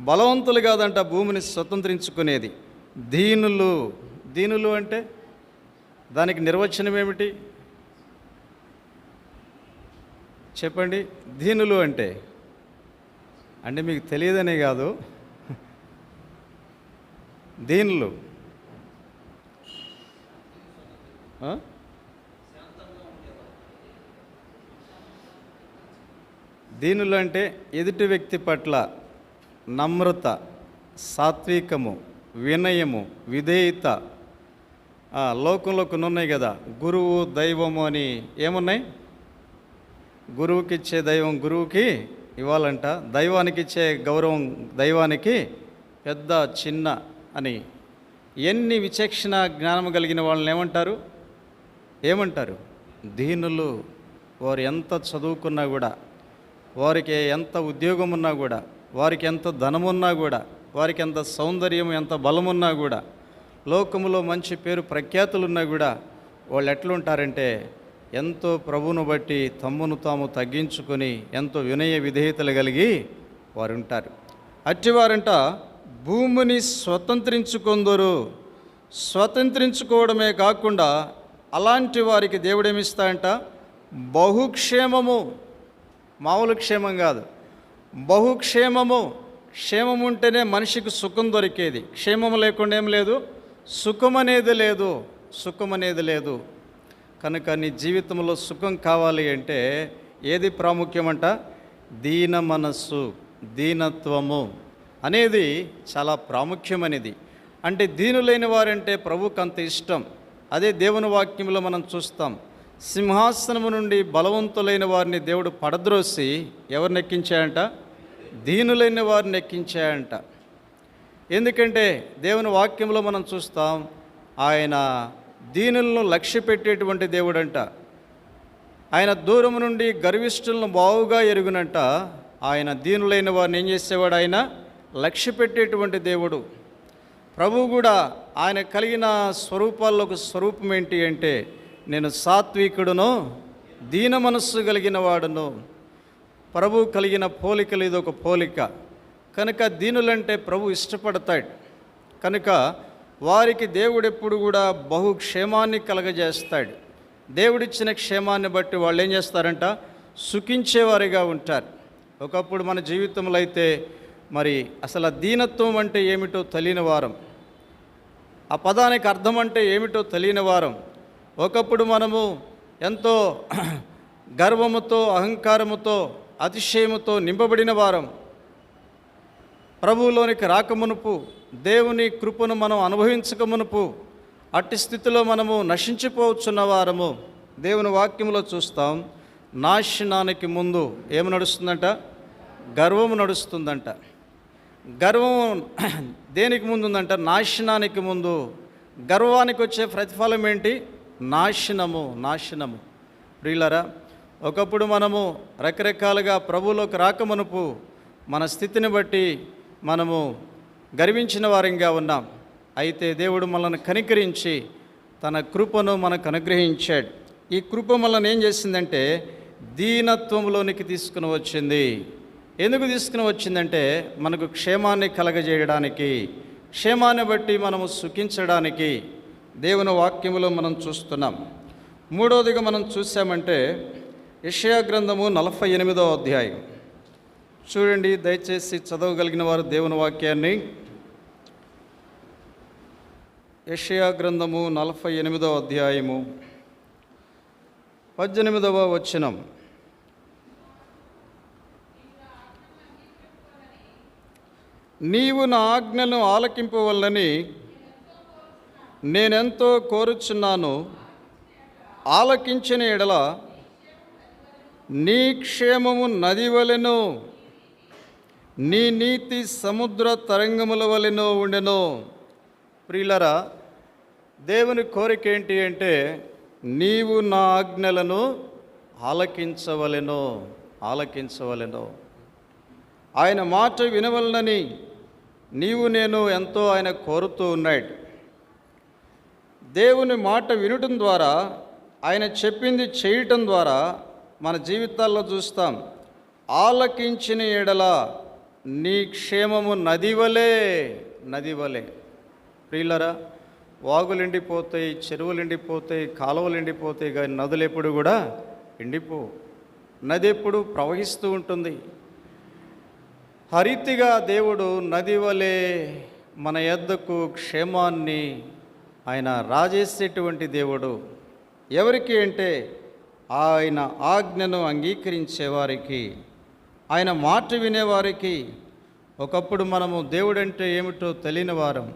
బలవంతులు కాదంట భూమిని స్వతంత్రించుకునేది, దీనులు. దీనులు అంటే దానికి నిర్వచనం ఏమిటి చెప్పండి? దీనులు అంటే మీకు తెలియదనే కాదు, దీనులు దీనులు అంటే ఎదుటి వ్యక్తి పట్ల నమ్రత, సాత్వికము, వినయము, విధేయత. లోకంలో కొన్ని ఉన్నాయి కదా, గురువు దైవము అని. ఏమున్నాయి? గురువుకి ఇచ్చే దైవం గురువుకి ఇవ్వాలంట, దైవానికి ఇచ్చే గౌరవం దైవానికి, పెద్ద చిన్న అని. ఎన్ని విచక్షణ జ్ఞానం కలిగిన వాళ్ళని ఏమంటారు? దీనులు. వారు ఎంత చదువుకున్నా కూడా, వారికి ఎంత ఉద్యోగం ఉన్నా కూడా, వారికి ఎంత ధనమున్నా కూడా, వారికి ఎంత సౌందర్యం, ఎంత బలమున్నా కూడా, లోకములో మంచి పేరు ప్రఖ్యాతులున్నా కూడా, వాళ్ళు ఎట్లుంటారంటే ఎంతో ప్రభువును బట్టి తమ్మును తాము తగ్గించుకొని ఎంతో వినయ విధేయతలు కలిగి వారు ఉంటారు. అట్టివారంట భూమిని స్వతంత్రించుకొందరు. స్వతంత్రించుకోవడమే కాకుండా అలాంటి వారికి దేవుడేమిస్తాడంట? బహుక్షేమము. మామూలు క్షేమం కాదు, బహుక్షేమము. క్షేమం ఉంటేనే మనిషికి సుఖం దొరికేది. క్షేమం లేకుండా ఏం లేదు, సుఖం అనేది లేదు. కనుక నీ జీవితంలో సుఖం కావాలి అంటే ఏది ప్రాముఖ్యమంట? దీన మనస్సు, దీనత్వము అనేది చాలా ప్రాముఖ్యమైనది. అంటే దీనులైన వారంటే ప్రభువుకు అంత ఇష్టం. అదే దేవుని వాక్యంలో మనం చూస్తాం, సింహాసనము నుండి బలవంతులైన వారిని దేవుడు పడద్రోసి ఎవరిని ఎక్కించాయంట? దీనులైన వారిని ఎక్కించాయంట. ఎందుకంటే దేవుని వాక్యంలో మనం చూస్తాం, ఆయన దీనులను లక్ష్య పెట్టేటువంటి దేవుడంట. ఆయన దూరం నుండి గర్విష్ఠులను బావుగా ఎరుగునంట. ఆయన దీనులైన వారిని ఏం చేసేవాడు? ఆయన లక్ష్య పెట్టేటువంటి దేవుడు. ప్రభువు కూడా ఆయన కలిగిన స్వరూపాల్లో ఒక స్వరూపం ఏంటి అంటే, నేను సాత్వికుడును, దీన మనస్సు కలిగిన వాడును. ప్రభు కలిగిన పోలికలు ఇది ఒక పోలిక కనుక దీనులంటే ప్రభు ఇష్టపడతాడు. కనుక వారికి దేవుడు ఎప్పుడు కూడా బహు క్షేమాన్ని కలగజేస్తాడు. దేవుడిచ్చిన క్షేమాన్ని బట్టి వాళ్ళు ఏం చేస్తారంట, సుఖించేవారిగా ఉంటారు. ఒకప్పుడు మన జీవితంలో అయితే మరి అసలు దీనత్వం అంటే ఏమిటో తెలియని వారం, ఆ పదానికి అర్థం అంటే ఏమిటో తెలియని వారం. ఒకప్పుడు మనము ఎంతో గర్వముతో, అహంకారముతో, అతిశయముతో నింపబడిన వారం. ప్రభువులోనికి రాకమునుపు, దేవుని కృపను మనం అనుభవించకమునుపు అట్టి స్థితిలో మనము నశించిపోవచ్చున్న వారము. దేవుని వాక్యంలో చూస్తాం, నాశనానికి ముందు ఏమి నడుస్తుందంట, గర్వము నడుస్తుందంట. గర్వం దేనికి ముందు ఉందంట, నాశనానికి ముందు. గర్వానికి వచ్చే ప్రతిఫలం ఏంటి, నాశనము. నాశనము. ప్రియులరా, ఒకప్పుడు మనము రకరకాలుగా ప్రభువులోకి రాకమునుపు మన స్థితిని బట్టి మనము గర్వించిన వారంగా ఉన్నాం. అయితే దేవుడు మనల్ని కనికరించి తన కృపను మనకు అనుగ్రహించాడు. ఈ కృప మనల్ని ఏం చేసిందంటే దీనత్వంలోనికి తీసుకుని వచ్చింది. ఎందుకు తీసుకుని వచ్చిందంటే మనకు క్షేమాన్ని కలగజేయడానికి, క్షేమాన్ని బట్టి మనము సుఖించడానికి దేవుని వాక్యములో మనం చూస్తున్నాం. మూడవదిగా మనం చూసామంటే యెషయా గ్రంథము 48వ అధ్యాయం చూడండి. దయచేసి చదవగలిగిన వారు దేవుని వాక్యాన్ని. యెషయా గ్రంథము 48వ అధ్యాయము 18వ వచనం. నీవు నా ఆజ్ఞలను ఆలకింపవల్లని నేనెంతో కోరుచున్నాను. ఆలకించిన ఎడల నీ క్షేమము నది వలెను, నీ నీతి సముద్ర తరంగముల వలెనో ఉండెను. ప్రియులరా, దేవుని కోరిక ఏంటి అంటే నీవు నా ఆజ్ఞలను ఆలకించవలెను, ఆలకించవలెను. ఆయన మాట వినవలనని నీవు నేను ఎంతో ఆయన కోరుతూ ఉన్నాడు. దేవుని మాట వినటం ద్వారా, ఆయన చెప్పింది చేయటం ద్వారా మన జీవితాల్లో చూస్తాం. ఆలకించిన ఎడల నీ క్షేమము నదివలే, నదివలే. ప్రియులరా, వాగులు ఎండిపోతాయి, చెరువులు ఎండిపోతాయి, కాలువలు ఎండిపోతాయి, కానీ నదులు ఎప్పుడు కూడా ఎండిపో. నది ఎప్పుడు ప్రవహిస్తూ ఉంటుంది. హరితిగా దేవుడు నది వలె మన యొద్దకు క్షేమాన్ని ఆయన రాజేసేటువంటి దేవుడు. ఎవరికి అంటే ఆయన ఆజ్ఞను అంగీకరించేవారికి, ఆయన మాట వినేవారికి. ఒకప్పుడు మనము దేవుడంటే ఏమిటో తెలియని వారం,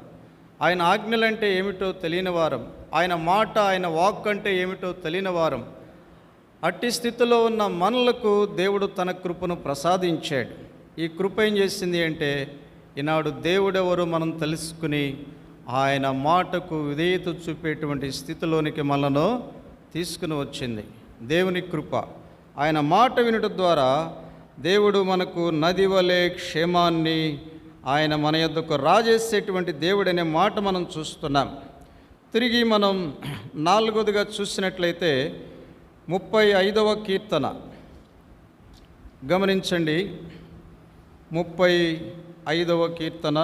ఆయన ఆజ్ఞలంటే ఏమిటో తెలియని వారం, ఆయన మాట, ఆయన వాక్ అంటే ఏమిటో తెలియని వారం. అట్టి స్థితిలో ఉన్న మనలకు దేవుడు తన కృపను ప్రసాదించాడు. ఈ కృప ఏం చేసింది అంటే ఈనాడు దేవుడెవరో మనం తెలుసుకుని ఆయన మాటకు విధేయత చూపేటువంటి స్థితిలోనికి మనను తీసుకుని వచ్చింది దేవుని కృప. ఆయన మాట వినటం ద్వారా దేవుడు మనకు నది వలె క్షేమాన్ని ఆయన మన యొద్దకు రాజేసేటువంటి దేవుడనే మాట మనం చూస్తున్నాం. తిరిగి మనం 4వదిగా చూసినట్లయితే 35వ కీర్తన గమనించండి. 35వ కీర్తన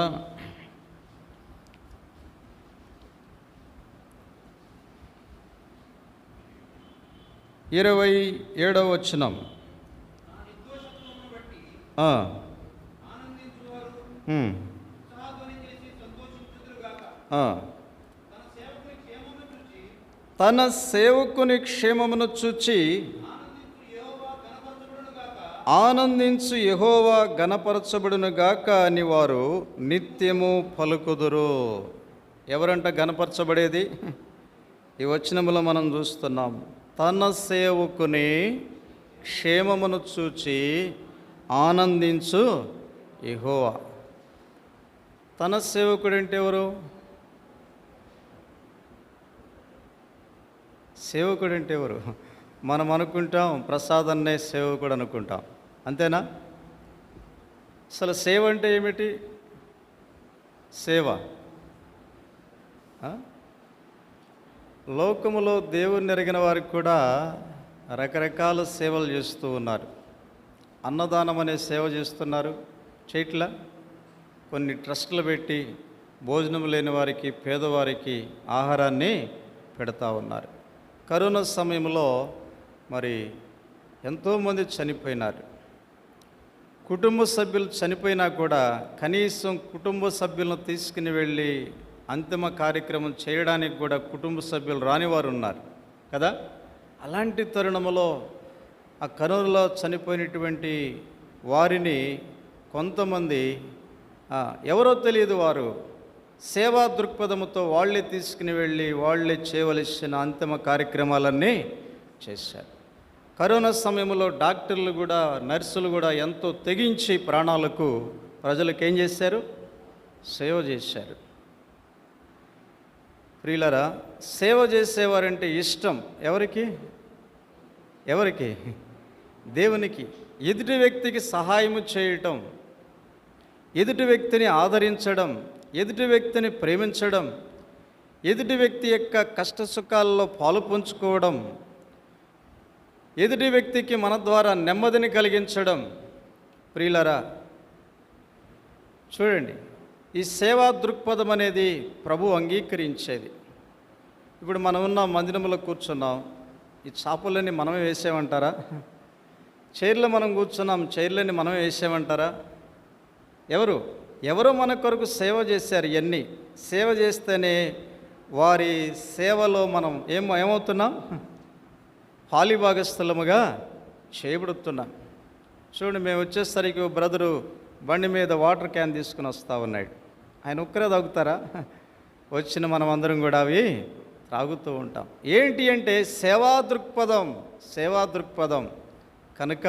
27వ వచనం. తన సేవకుని క్షేమమును చూచి ఆనందించు యెహోవా గణపరచబడునుగాక అని వారు నిత్యము పలుకుదురు. ఎవరంట గణపరచబడేది? ఈ వచనములో మనం చూస్తున్నాం. తన సేవకుని క్షేమమును చూచి ఆనందించు యెహోవా. తన సేవకుడు అంటే ఎవరు? సేవకుడు అంటే ఎవరు? మనం అనుకుంటాం ప్రసాదన్నే సేవకుడు అనుకుంటాం, అంతేనా? అసలు సేవ అంటే ఏమిటి? సేవ లోకములో దేవుని ఎరిగిన వారికి కూడా రకరకాల సేవలు చేస్తూ ఉన్నారు. అన్నదానం అనే సేవ చేస్తున్నారు, చేయట్లా? కొన్ని ట్రస్టులు పెట్టి భోజనం లేని వారికి, పేదవారికి ఆహారాన్ని పెడతా ఉన్నారు. కరోనా సమయంలో మరి ఎంతోమంది చనిపోయినారు. కుటుంబ సభ్యులు చనిపోయినా కూడా కనీసం కుటుంబ సభ్యులను తీసుకుని వెళ్ళి అంతిమ కార్యక్రమం చేయడానికి కూడా కుటుంబ సభ్యులు రానివారు ఉన్నారు కదా. అలాంటి తరుణంలో ఆ కరోనాలో చనిపోయినటువంటి వారిని కొంతమంది ఎవరో తెలియదు వారు సేవా దృక్పథంతో వాళ్ళే తీసుకుని వెళ్ళి వాళ్ళే చేయవలసిన అంతిమ కార్యక్రమాలన్నీ చేశారు. కరోనా సమయంలో డాక్టర్లు కూడా, నర్సులు కూడా ఎంతో తెగించి ప్రాణాలకు ప్రజలకు ఏం చేశారు? సేవ చేశారు. ప్రియులరా, సేవ చేసేవారంటే ఇష్టం ఎవరికి? దేవునికి. ఎదుటి వ్యక్తికి సహాయము చేయటం, ఎదుటి వ్యక్తిని ఆదరించడం, ఎదుటి వ్యక్తిని ప్రేమించడం, ఎదుటి వ్యక్తి యొక్క కష్ట సుఖాల్లో పాలు పంచుకోవడం, ఎదుటి వ్యక్తికి మన ద్వారా నెమ్మదిని కలిగించడం. ప్రియులరా, చూడండి, ఈ సేవా దృక్పథం అనేది ప్రభు అంగీకరించేది. ఇప్పుడు మనం ఉన్న మందిరంలో కూర్చున్నాం, ఈ చాపలన్నీ మనమే వేసామంటారా? చైర్లో మనం కూర్చున్నాం, చైర్లన్నీ మనమే వేసామంటారా? ఎవరో మన కొరకు సేవ చేశారు. ఇవన్నీ సేవ చేస్తేనే వారి సేవలో మనం ఏమవుతున్నాం? పాలిభాగస్థలముగా చేయబడుతున్నాం. చూడండి, మేము వచ్చేసరికి బ్రదరు బండి మీద వాటర్ క్యాన్ తీసుకుని వస్తూ ఉన్నాడు. ఆయన ఒక్కరే తాగుతారా? వచ్చిన మనం అందరం కూడా అవి తాగుతూ ఉంటాం. ఏంటి అంటే సేవా దృక్పథం. కనుక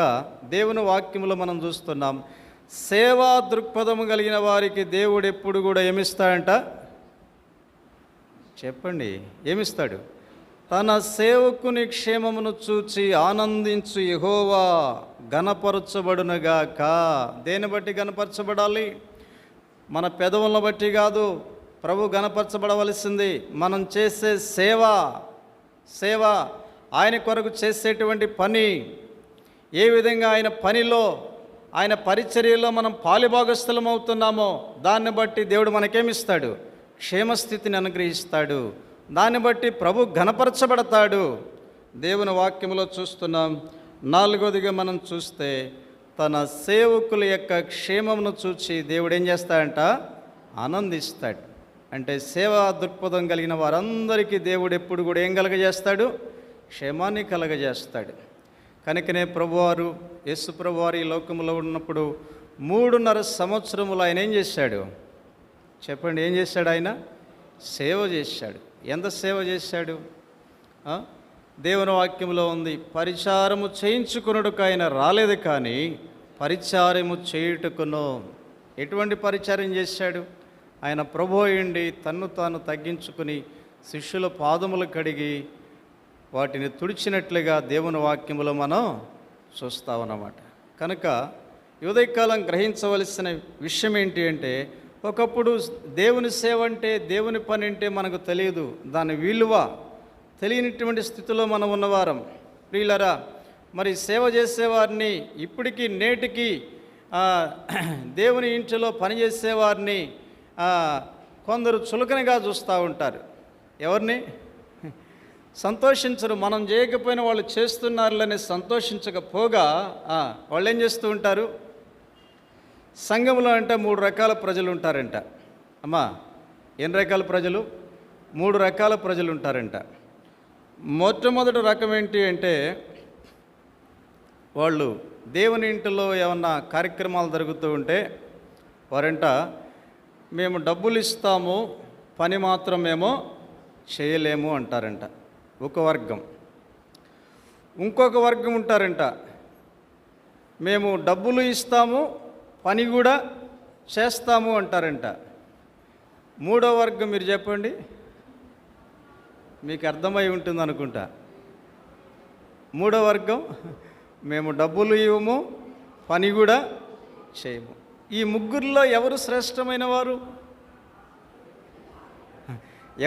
దేవుని వాక్యంలో మనం చూస్తున్నాం, సేవా దృక్పథం కలిగిన వారికి దేవుడు ఎప్పుడు కూడా ఏమిస్తాడంట? చెప్పండి, ఏమిస్తాడు? తన సేవకుని క్షేమమును చూచి ఆనందించు యెహోవా ఘనపరచబడునుగాక. దేని బట్టి ఘనపరచబడాలి? మన పెదవులను బట్టి కాదు. ప్రభు ఘనపరచబడవలసింది మనం చేసే సేవ, ఆయన కొరకు చేసేటువంటి పని, ఏ విధంగా ఆయన పనిలో, ఆయన పరిచర్యలో మనం పాలిభాగస్థలం అవుతున్నామో దాన్ని బట్టి దేవుడు మనకేమిస్తాడు? క్షేమస్థితిని అనుగ్రహిస్తాడు. దాన్ని బట్టి ప్రభు ఘనపరచబడతాడు. దేవుని వాక్యంలో చూస్తున్నాం. 4వదిగా మనం చూస్తే, తన సేవకుల యొక్క క్షేమమును చూచి దేవుడు ఏం చేస్తాడంట? ఆనందిస్తాడు. అంటే సేవా దృక్పథం కలిగిన వారందరికీ దేవుడు ఎప్పుడు కూడా ఏం కలగజేస్తాడు? క్షేమాన్ని కలగజేస్తాడు. కనుకనే ప్రభువారు, యేసు ప్రభువారు ఈ లోకంలో ఉన్నప్పుడు 3.5 సంవత్సరములు ఆయన ఏం చేశాడు? చెప్పండి, ఏం చేశాడు? ఆయన సేవ చేశాడు. ఎంత సేవ చేశాడు? దేవుని వాక్యంలో ఉంది, పరిచారము చేయించుకున్నట్టుకు ఆయన రాలేదు, కానీ పరిచారము చేయుటకును. ఎటువంటి పరిచారం చేశాడు? ఆయన ప్రభు అయ్యుండి తన్ను తాను తగ్గించుకుని శిష్యుల పాదములు కడిగి వాటిని తుడిచినట్లుగా దేవుని వాక్యములో మనం చూస్తామన్నమాట. కనుక ఉదయకాలం గ్రహించవలసిన విషయం ఏంటి అంటే, ఒకప్పుడు దేవుని సేవ అంటే, దేవుని పని అంటే మనకు తెలియదు, దాని విలువ తెలియనటువంటి స్థితిలో మనం ఉన్నవారం. ప్రియులరా, మరి సేవ చేసేవారిని ఇప్పటికీ నేటికి దేవుని ఇంటిలో పనిచేసేవారిని కొందరు చులకనగా చూస్తూ ఉంటారు. ఎవరిని? సంతోషించరు. మనం చేయకపోయినా వాళ్ళు చేస్తున్నారులని సంతోషించకపోగా వాళ్ళు ఏం చేస్తూ ఉంటారు? సంఘంలో అంటే 3 రకాల ప్రజలు ఉంటారంట. అమ్మా, ఎన్ని రకాల ప్రజలు? 3 రకాల ప్రజలు ఉంటారంట. మొట్టమొదటి రకం ఏంటి అంటే, వాళ్ళు దేవుని ఇంటిలో ఏమన్నా కార్యక్రమాలు జరుగుతూ ఉంటే వారంట, మేము డబ్బులు ఇస్తాము, పని మాత్రం మేము చేయలేము అంటారంట. ఒక వర్గం. ఇంకొక వర్గం ఉంటారంట, మేము డబ్బులు ఇస్తాము, పని కూడా చేస్తాము అంటారంట. 3వ వర్గం మీరు చెప్పండి, మీకు అర్థమై ఉంటుంది అనుకుంటా. 3వ వర్గం, మేము డబ్బులు ఇవ్వము, పని కూడా చేయము. ఈ ముగ్గురిలో ఎవరు శ్రేష్టమైన వారు?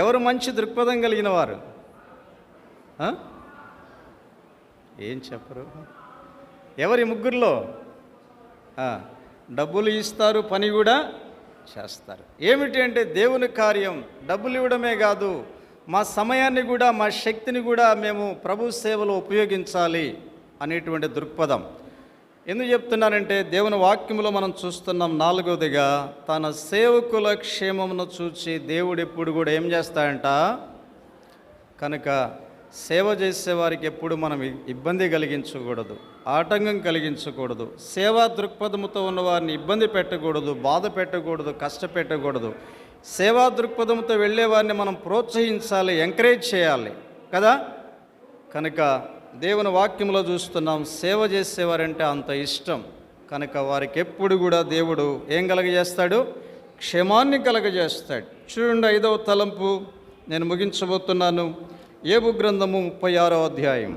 ఎవరు మంచి దృక్పథం కలిగిన వారు? ఏం చెప్పరు? ఎవరి ముగ్గురిలో? డబ్బులు ఇస్తారు, పని కూడా చేస్తారు. ఏమిటి అంటే దేవుని కార్యం. డబ్బులు ఇవ్వడమే కాదు, మా సమయాన్ని కూడా, మా శక్తిని కూడా మేము ప్రభు సేవలో ఉపయోగించాలి అనేటువంటి దృక్పథం. ఎందుకు చెప్తున్నానంటే దేవుని వాక్యములో మనం చూస్తున్నాం, 4వదిగా తన సేవకుల క్షేమమును చూచి దేవుడు ఎప్పుడు కూడా ఏం చేస్తాడంట. కనుక సేవ చేసేవారికి ఎప్పుడు మనం ఇబ్బంది కలిగించకూడదు, ఆటంకం కలిగించకూడదు. సేవా దృక్పథముతో ఉన్నవారిని ఇబ్బంది పెట్టకూడదు, బాధ పెట్టకూడదు, కష్టపెట్టకూడదు. సేవా దృక్పథంతో వెళ్ళేవారిని మనం ప్రోత్సహించాలి, ఎంకరేజ్ చేయాలి కదా. కనుక దేవుని వాక్యంలో చూస్తున్నాం, సేవ చేసేవారంటే అంత ఇష్టం. కనుక వారికి ఎప్పుడు కూడా దేవుడు ఏం కలగజేస్తాడు? క్షేమాన్ని కలగజేస్తాడు. చూడండి, 5వ తలంపు నేను ముగించబోతున్నాను. యోబు గ్రంథము 36వ అధ్యాయం.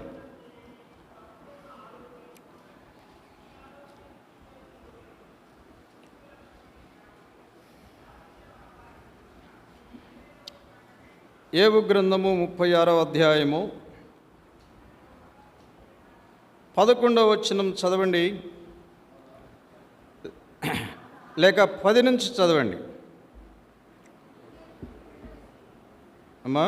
యోబు గ్రంథము 36వ అధ్యాయము 11వ వచనం చదవండి, లేక 10 నుంచి చదవండి అమ్మా.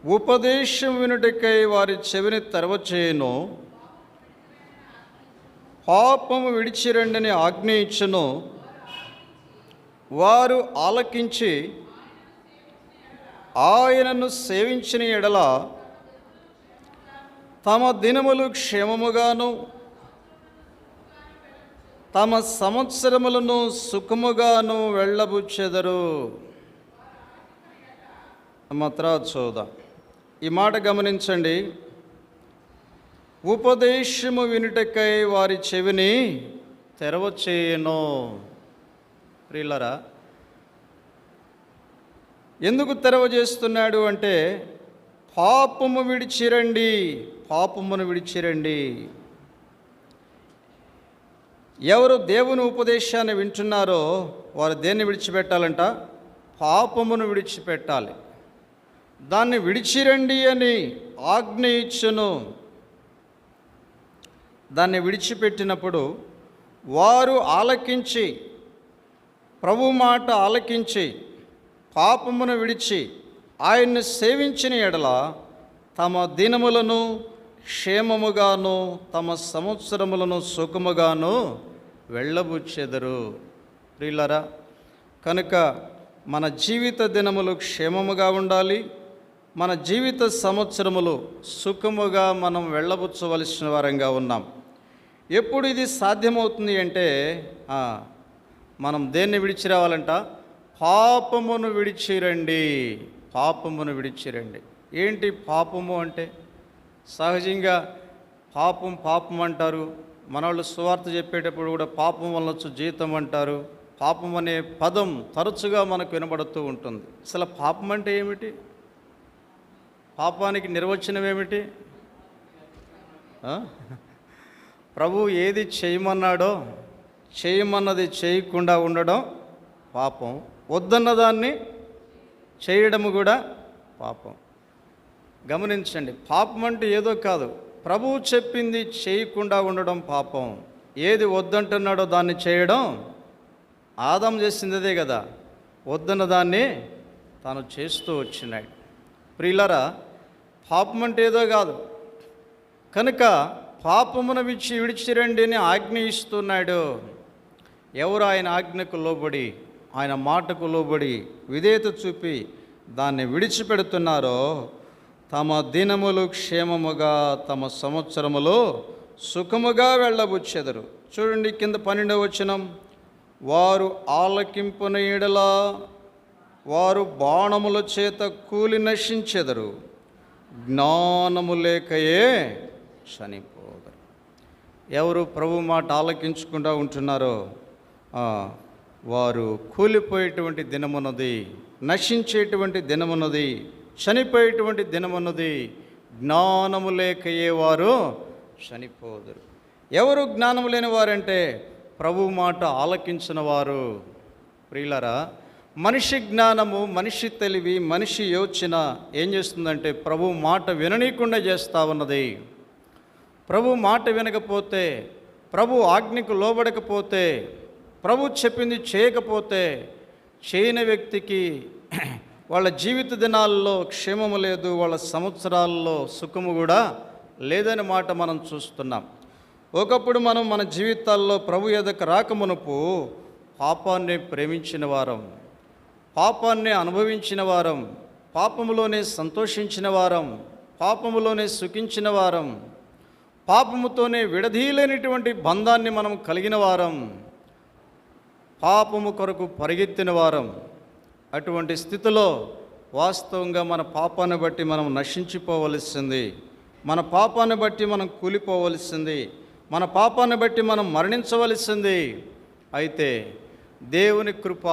ఉపదేశం వినుటకై వారి చెవిని తెరవచేయును, పాపము విడిచిరండని ఆజ్ఞ ఇచ్చును. వారు ఆలకించి ఆయనను సేవించిన ఎడల తమ దినములు క్షేమముగాను తమ సంవత్సరములను సుఖముగాను వెళ్ళబుచ్చెదరు. తర్వాత చూద్దాం. ఈ మాట గమనించండి. ఉపదేశము వినుటకై వారి చెవిని తెరవచేయును. ప్రియులారా, ఎందుకు తెరవజేస్తున్నాడు అంటే, పాపము విడిచిరండి, పాపమును విడిచిరండి. ఎవరు దేవుని ఉపదేశాన్ని వింటున్నారో వారు దేన్ని విడిచిపెట్టాలంట? పాపమును విడిచిపెట్టాలి. దాన్ని విడిచిరండి అని ఆజ్ఞ ఇచ్చును. దాన్ని విడిచిపెట్టినప్పుడు వారు ఆలకించి, ప్రభు మాట ఆలకించి, పాపమును విడిచి ఆయన్ని సేవించిన ఎడల తమ దినములను క్షేమముగాను తమ సంవత్సరములను సుఖముగాను వెళ్ళబుచ్చెదరు. ప్రియులారా, కనుక మన జీవిత దినములు క్షేమముగా ఉండాలి, మన జీవిత సంవత్సరములు సుఖముగా మనం వెళ్ళబుచ్చవలసిన వారంగా ఉన్నాం. ఎప్పుడు ఇది సాధ్యమవుతుంది అంటే, మనం దేన్ని విడిచి రావాలంట? పాపమును విడిచిరండి, పాపమును విడిచిరండి. ఏంటి పాపము అంటే? సహజంగా పాపం పాపం అంటారు. మనవాళ్ళు సువార్త చెప్పేటప్పుడు కూడా పాపం వల్ల వచ్చు జీతం అంటారు. పాపం అనే పదం తరచుగా మనకు వినబడుతూ ఉంటుంది. అసలు పాపం అంటే ఏమిటి? పాపానికి నిర్వచనం ఏమిటి? ప్రభు ఏది చేయమన్నాడో చేయమన్నది చేయకుండా ఉండడం పాపం, వద్దన్న దాన్ని చేయడము కూడా పాపం. గమనించండి, పాపం అంటే ఏదో కాదు, ప్రభువు చెప్పింది చేయకుండా ఉండడం పాపం. ఏది వద్దంటున్నాడో దాన్ని చేయడం. ఆదాం చేసింది అదే కదా, వద్దన్న దాన్ని తాను చేస్తూ వచ్చినాడు. ప్రియులారా, పాపం అంటే ఏదో కాదు. కనుక పాపమును విడిచిరండి అని ఆజ్ఞ ఇస్తున్నాడు. ఎవరు ఆయన ఆజ్ఞకు లోబడి, ఆయన మాటకు లోబడి విధేయత చూపి దాన్ని విడిచిపెడుతున్నారో తమ దినములు క్షేమముగా తమ సంవత్సరములు సుఖముగా వెళ్ళబుచ్చెదరు. చూడండి కింద 12వ వచనం, వారు ఆలకింపున ఎడల వారు బాణముల చేత కూలి నశించెదరు, జ్ఞానము లేకయే చనిపోదరు. ఎవరు ప్రభు మాట ఆలకించకుండా ఉంటున్నారో వారు కూలిపోయేటువంటి దినమున్నది, నశించేటువంటి దినమున్నది, చనిపోయేటువంటి దినమున్నది. జ్ఞానము లేకయే వారు చనిపోదరు. ఎవరు జ్ఞానము లేని వారంటే ప్రభు మాట ఆలకించిన వారు. ప్రియులారా, మనిషి జ్ఞానము, మనిషి తెలివి, మనిషి యోచన ఏం చేస్తుందంటే ప్రభు మాట విననీయకుండా చేస్తూ ఉన్నది. ప్రభు మాట వినకపోతే, ప్రభు ఆజ్ఞకు లోబడకపోతే, ప్రభు చెప్పింది చేయకపోతే, చేయని వ్యక్తికి వాళ్ళ జీవిత దినాల్లో క్షేమము లేదు, వాళ్ళ సంవత్సరాల్లో సుఖము కూడా లేదనే మాట మనం చూస్తున్నాం. ఒకప్పుడు మనం మన జీవితాల్లో ప్రభు ఎదుకు రాకమునుపు పాపాన్ని ప్రేమించిన వారం, పాపాన్ని అనుభవించిన వారం, పాపములోనే సంతోషించిన వారం, పాపములోనే సుఖించిన వారం, పాపముతోనే విడదీయలేనటువంటి బంధాన్ని మనం కలిగిన వారం, పాపము కొరకు పరిగెత్తిన వారం. అటువంటి స్థితిలో వాస్తవంగా మన పాపాన్ని బట్టి మనం నశించిపోవలసింది, మన పాపాన్ని బట్టి మనం కూలిపోవలసింది, మన పాపాన్ని బట్టి మనం మరణించవలసింది. అయితే దేవుని కృప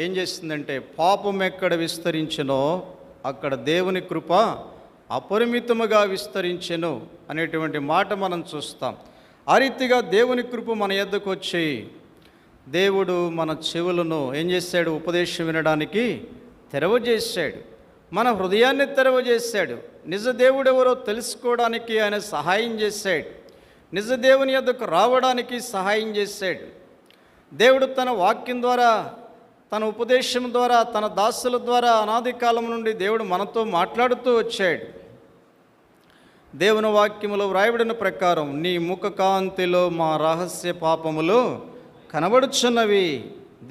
ఏం చేస్తుందంటే పాపం ఎక్కడ విస్తరించెనో అక్కడ దేవుని కృప అపరిమితముగా విస్తరించెను అనేటువంటి మాట మనం చూస్తాం. ఆ రీతిగా దేవుని కృప మన యొద్దకు వచ్చి దేవుడు మన చెవులను ఏం చేశాడు? ఉపదేశం వినడానికి తెరవజేశాడు, మన హృదయాన్ని తెరవజేశాడు. నిజ దేవుడు ఎవరో తెలుసుకోవడానికి ఆయన సహాయం చేశాడు, నిజ దేవుని యొద్దకు రావడానికి సహాయం చేశాడు. దేవుడు తన వాక్యం ద్వారా, తన ఉపదేశం ద్వారా, తన దాసుల ద్వారా అనాది కాలం నుండి దేవుడు మనతో మాట్లాడుతూ వచ్చాడు. దేవుని వాక్యములో వ్రాయబడిన ప్రకారం నీ ముఖ కాంతిలో మా రహస్య పాపములు కనబడుచున్నవి.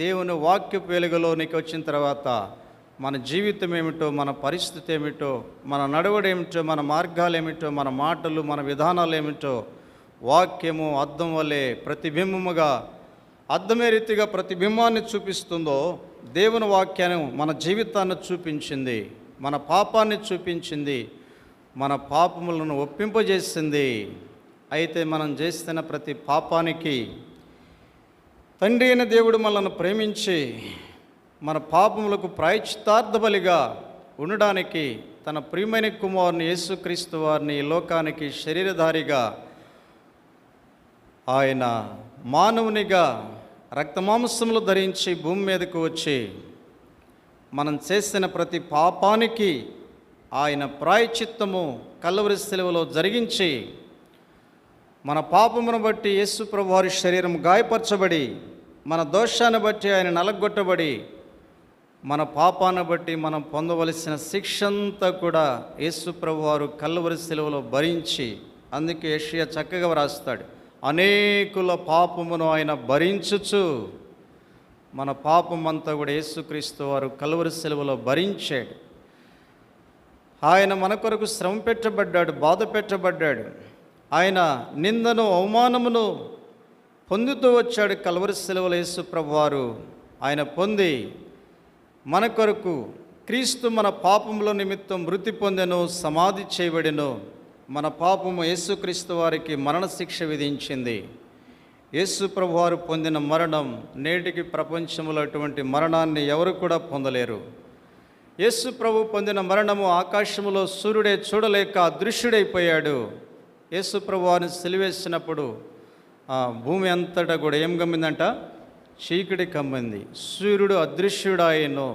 దేవుని వాక్యపు వెలుగులో నీకు వచ్చిన తర్వాత మన జీవితం ఏమిటో, మన పరిస్థితి ఏమిటో, మన నడవడి ఏమిటో, మన మార్గాలు ఏమిటో, మన మాటలు, మన విధానాలు ఏమిటో వాక్యము అద్దం వలె ప్రతిబింబముగా, అద్దమే రీతిగా ప్రతిబింబాన్ని చూపిస్తుందో దేవుని వాక్యాన్ని మన జీవితాన్ని చూపించింది, మన పాపాన్ని చూపించింది, మన పాపములను ఒప్పింపజేసింది. అయితే మనం చేస్తున్న ప్రతి పాపానికి తండ్రి అయిన దేవుడు మనల్ని ప్రేమించి మన పాపములకు ప్రాయశ్చిత్తార్థ బలిగా ఉండడానికి తన ప్రియమైన కుమారుని యేసుక్రీస్తు వారిని ఈ లోకానికి శరీరధారిగా, ఆయన మానవునిగా రక్తమాంసములు ధరించి భూమి మీదకు వచ్చి మనం చేసిన ప్రతి పాపానికి ఆయన ప్రాయశ్చిత్తము కల్వరి శిలువలో జరిగించి మన పాపమును బట్టి యేసు ప్రభువారి శరీరం గాయపరచబడి, మన దోషాన్ని బట్టి ఆయన నలగొట్టబడి, మన పాపాన్ని బట్టి మనం పొందవలసిన శిక్ష అంతా కూడా యేసు ప్రభువారు కల్వరి శిలువలో భరించి, అందుకే యెషయా చక్కగా వ్రాస్తాడు, అనేకుల పాపమును ఆయన భరించుచు, మన పాపమంతా కూడా యేసుక్రీస్తు వారు కల్వరి శిలువలో భరించాడు. ఆయన మన కొరకు శ్రమ పెట్టబడ్డాడు, బాధ పెట్టబడ్డాడు. ఆయన నిందను అవమానమును పొందుతూ వచ్చాడు కల్వరి శిలువలో యేసు ప్రభువారు. ఆయన పొంది మన కొరకు క్రీస్తు మన పాపముల నిమిత్తం మృతి పొందెను, సమాధి చేయబడెను. మన పాపము యేసుక్రీస్తు వారికి మరణశిక్ష విధించింది. యేసు ప్రభువారు పొందిన మరణం నేటికి ప్రపంచంలో అటువంటి మరణాన్ని ఎవరు కూడా పొందలేరు. యేసు ప్రభు పొందిన మరణము ఆకాశములో సూర్యుడే చూడలేక అదృశ్యుడైపోయాడు. యేసు ప్రభువారిని సిలువేసినప్పుడు భూమి అంతటా కూడా ఏం కమ్మిందంట? చీకటి కమ్మింది, సూర్యుడు అదృశ్యుడాయను.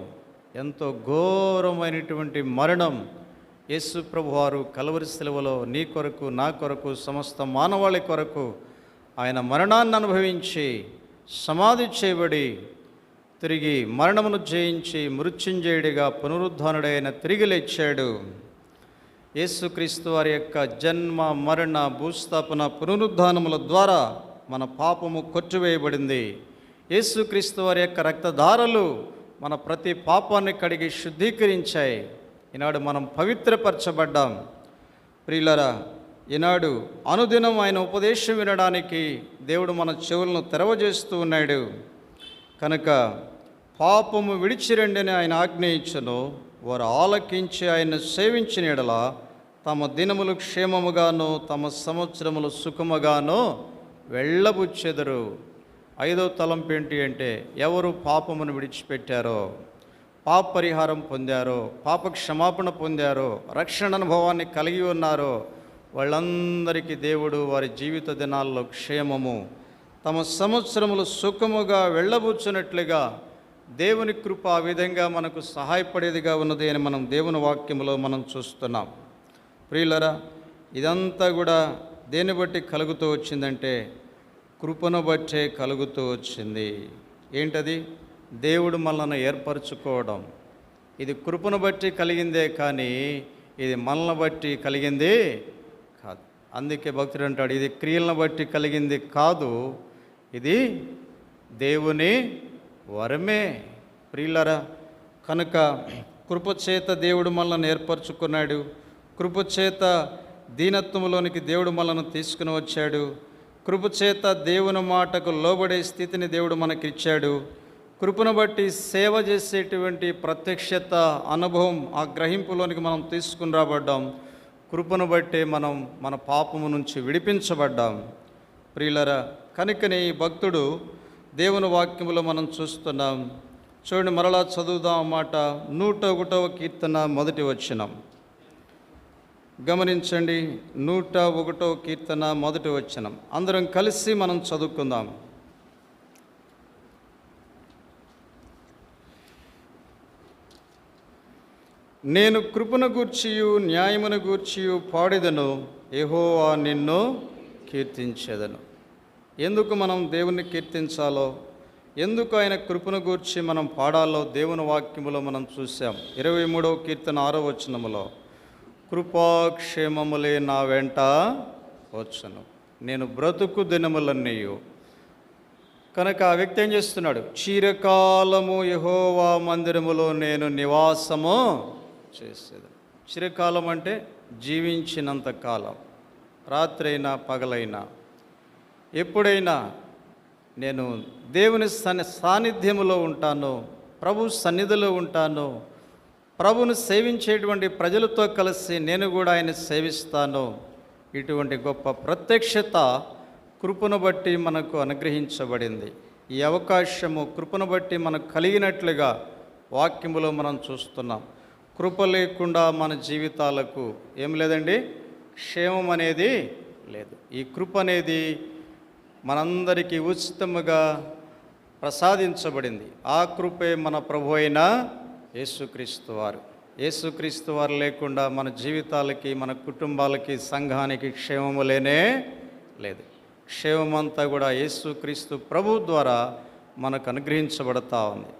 ఎంతో ఘోరమైనటువంటి మరణం యేసు ప్రభువారు కల్వరి శిలువలో నీ కొరకు, నా కొరకు, సమస్త మానవాళి కొరకు ఆయన మరణాన్ని అనుభవించి సమాధి చేయబడి తిరిగి మరణమును జయించి మృత్యుంజయుడిగా పునరుద్ధానుడైన తిరిగి లేచాడు. యేసుక్రీస్తు వారి యొక్క జన్మ, మరణ, భూస్థాపన, పునరుద్ధానముల ద్వారా మన పాపము కొట్టివేయబడింది. యేసుక్రీస్తు వారి యొక్క రక్తధారలు మన ప్రతి పాపాన్ని కడిగి శుద్ధీకరించాయి. ఈనాడు మనం పవిత్రపరచబడ్డాం. ప్రియులరా, ఈనాడు అనుదినం ఆయన ఉపదేశం వినడానికి దేవుడు మన చెవులను తెరవజేస్తూ ఉన్నాడు. కనుక పాపము విడిచిరండని ఆయన ఆజ్ఞయించును. వారు ఆలకించి ఆయన సేవించిన యెడల తమ దినములు క్షేమముగాను, తమ సంవత్సరములు సుఖముగాను వెళ్ళబుచ్చెదరు. 5వ తలంపు ఏంటి అంటే, ఎవరు పాపమును విడిచిపెట్టారో, పాప పరిహారం పొందారో, పాప క్షమాపణ పొందారో, రక్షణ అనుభవాన్ని కలిగి ఉన్నారో వాళ్ళందరికీ దేవుడు వారి జీవిత దినాల్లో క్షేమము, తమ సంవత్సరములు సుఖముగా వెళ్ళబుచ్చినట్లుగా దేవుని కృప ఆ విధంగా మనకు సహాయపడేదిగా ఉన్నది అని మనం దేవుని వాక్యములో మనం చూస్తున్నాం. ప్రియులరా, ఇదంతా కూడా దేన్ని బట్టి కలుగుతూ వచ్చిందంటే కృపను బట్టే కలుగుతూ వచ్చింది. ఏంటది? దేవుడు మనల్ని ఏర్పరచుకోవడం. ఇది కృపను బట్టి కలిగిందే కానీ ఇది మనల్ని బట్టి కలిగింది కాదు. అందుకే భక్తుడు అంటాడు, ఇది క్రియలను బట్టి కలిగింది కాదు, ఇది దేవుని వరమే. ప్రియులరా, కనుక కృపచేత దేవుడు మనల్ని ఏర్పరచుకున్నాడు. కృపచేత దీనత్వంలోనికి దేవుడు మనల్ని తీసుకుని వచ్చాడు. కృపచేత దేవుని మాటకు లోబడే స్థితిని దేవుడు మనకిచ్చాడు. కృపను బట్టి సేవ చేసేటువంటి ప్రత్యక్షత, అనుభవం, ఆ గ్రహింపులోనికి మనం తీసుకుని రాబడ్డాం. కృపను బట్టి మనం మన పాపము నుంచి విడిపించబడ్డాం. ప్రియులరా, కనుకనే ఈ భక్తుడు దేవుని వాక్యములో మనం చూస్తున్నాం. చూడండి, మరలా చదువుదాం మాట. 101వ కీర్తన మొదటి వచనం గమనించండి. 101వ కీర్తన మొదటి వచనం అందరం కలిసి మనం చదువుకుందాం. నేను కృపను గూర్చియు న్యాయమును గూర్చియు పాడెదను, యెహోవా నిన్ను కీర్తించెదను. ఎందుకు మనం దేవుణ్ణి కీర్తించాలో, ఎందుకు ఆయన కృపను గూర్చి మనం పాడాలో దేవుని వాక్యములో మనం చూసాం. 23వ కీర్తన 6వ వచనములో, కృపాక్షేమములే నా వెంట వచ్చును, నేను బ్రతుకు దినములన్నీయు. కనుక ఆ వ్యక్తి ఏం చేస్తున్నాడు? చిరకాలము యెహోవా మందిరములో నేను నివాసము చేసేది. చిరకాలం అంటే జీవించినంత కాలం, రాత్రైనా పగలైనా ఎప్పుడైనా నేను దేవుని సాన్నిధ్యములో ఉంటాను, ప్రభు సన్నిధిలో ఉంటాను, ప్రభును సేవించేటువంటి ప్రజలతో కలిసి నేను కూడా ఆయన సేవిస్తాను. ఇటువంటి గొప్ప ప్రత్యక్షత కృపను బట్టి మనకు అనుగ్రహించబడింది. ఈ అవకాశము కృపను బట్టి మనకు కలిగినట్లుగా వాక్యములో మనం చూస్తున్నాం. కృప లేకుండా మన జీవితాలకు ఏం లేదండి, క్షేమం అనేది లేదు. ఈ కృప అనేది మనందరికీ ఉచితముగా ప్రసాదించబడింది. ఆ కృపే మన ప్రభు అయిన యేసుక్రీస్తు వారు. యేసుక్రీస్తు వారు లేకుండా మన జీవితాలకి, మన కుటుంబాలకి, సంఘానికి క్షేమము లేనే లేదు. క్షేమమంతా కూడా యేసుక్రీస్తు ప్రభు ద్వారా మనకు అనుగ్రహించబడతా ఉంది.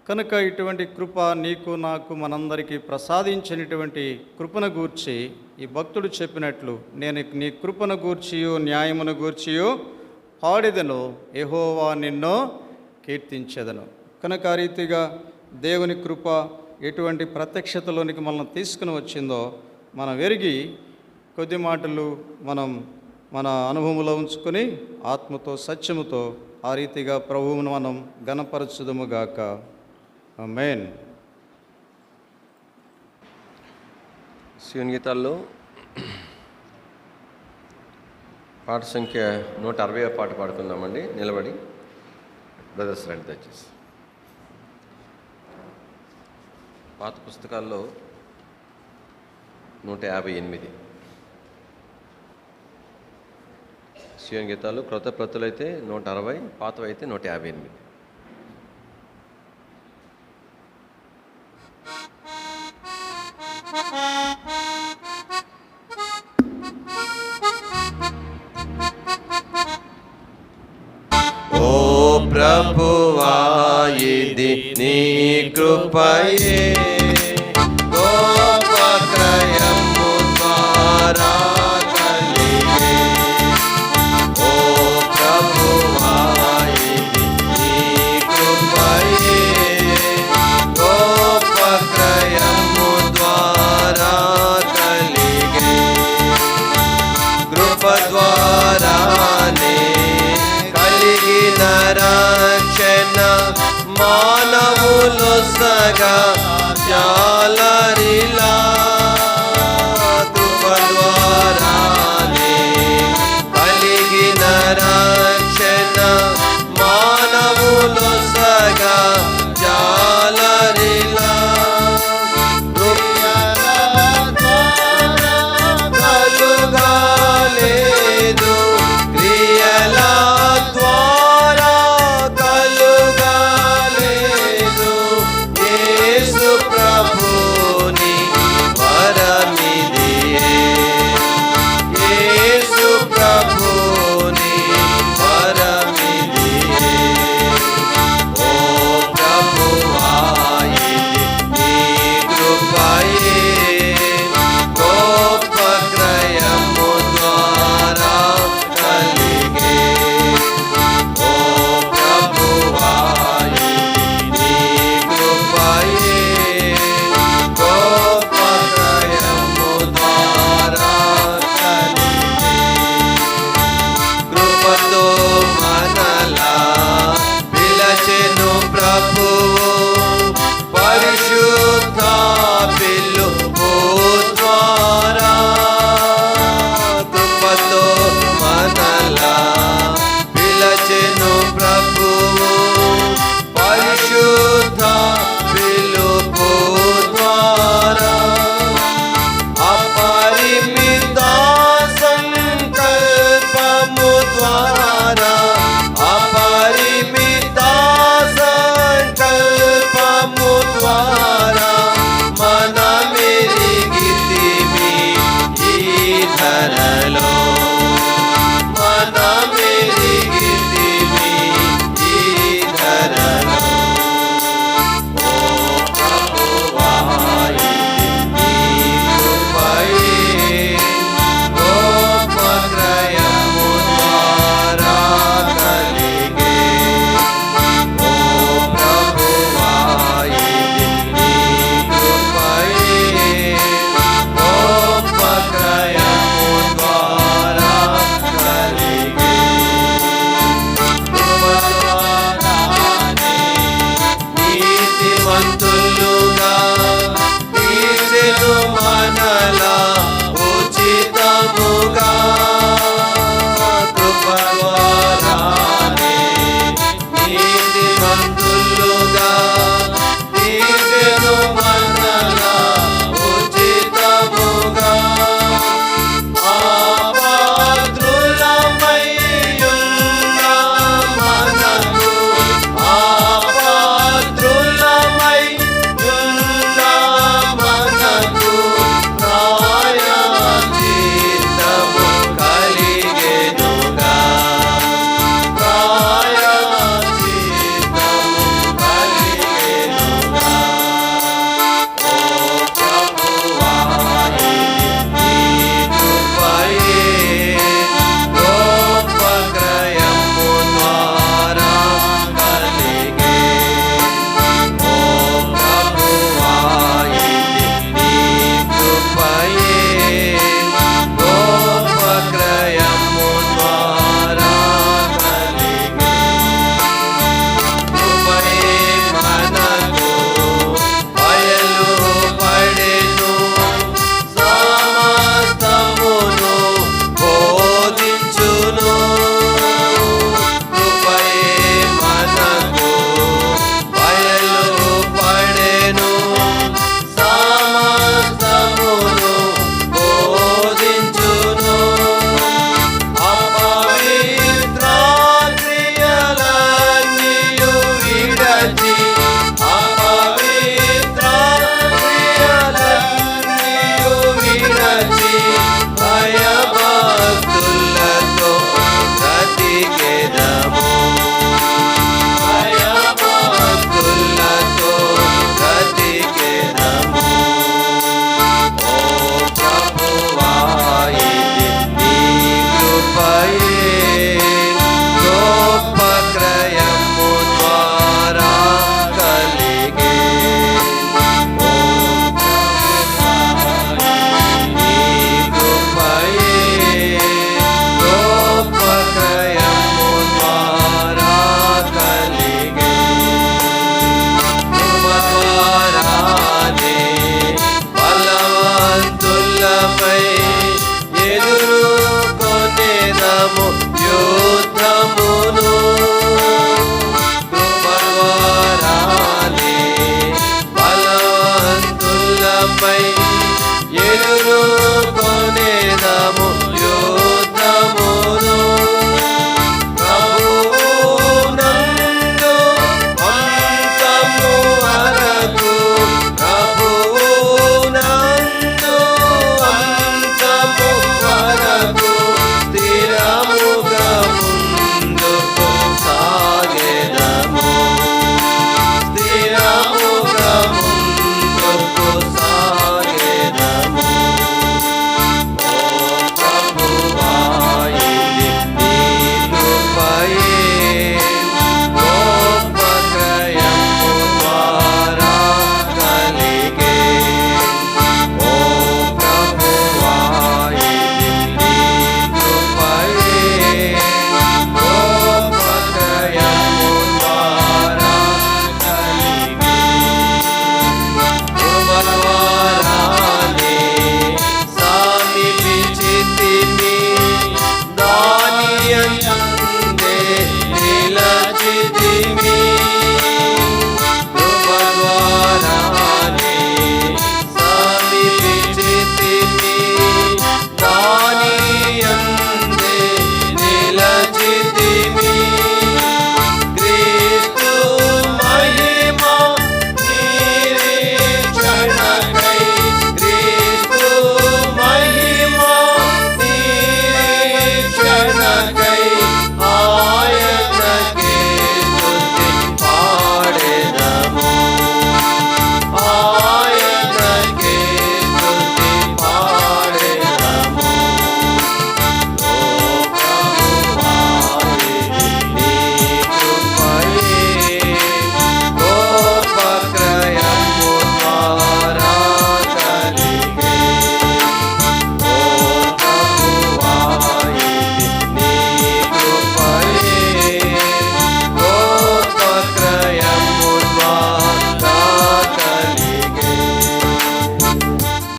కనుక ఇటువంటి కృప నీకు నాకు మనందరికీ ప్రసాదించినటువంటి కృపను గూర్చి ఈ భక్తుడు చెప్పినట్లు, నేను నీ కృపను గూర్చియు న్యాయమును గూర్చియు పాడెదను, యెహోవా నిన్ను కీర్తించెదను. కనుక ఆ రీతిగా దేవుని కృప ఎటువంటి ప్రత్యక్షతలోనికి మనల్ని తీసుకుని వచ్చిందో మనం ఎరిగి కొద్ది మాటలు మనం మన అనుభవంలో ఉంచుకొని ఆత్మతో సత్యముతో ఆ రీతిగా ప్రభువును మనం ఘనపరచుదుముగాక. ఆమేన్. శివుని గీతాల్లో పాట సంఖ్య 160వ పాట పాడుకుందామండి. నిలబడి బ్రదర్స్ రండి దయచేసి. పాత పుస్తకాల్లో 158 శివుని గీతాలు, క్రొత్త ప్రతులు అయితే 160, పాతవి అయితే 158. ఓ ప్రభువా, ఇది నీ కృపయే, గొప్ప క్రయము ద్వారా కలిగే. ఓ ప్రభువా, ఇది నీ కృపయే, గొప్ప క్రయము ద్వారా కలిగే. కృప ద్వారానే కలిగిన రక్షణ మానవులు సగా జాలరిలా. కృప ద్వారానే కలిగిన రక్షణ మానవులు సగా జాలరిలా. కలుగాలేదు క్రియల ద్వారా, కలుగాలేదు ప్రభువు పరిశుద్ధాత్మ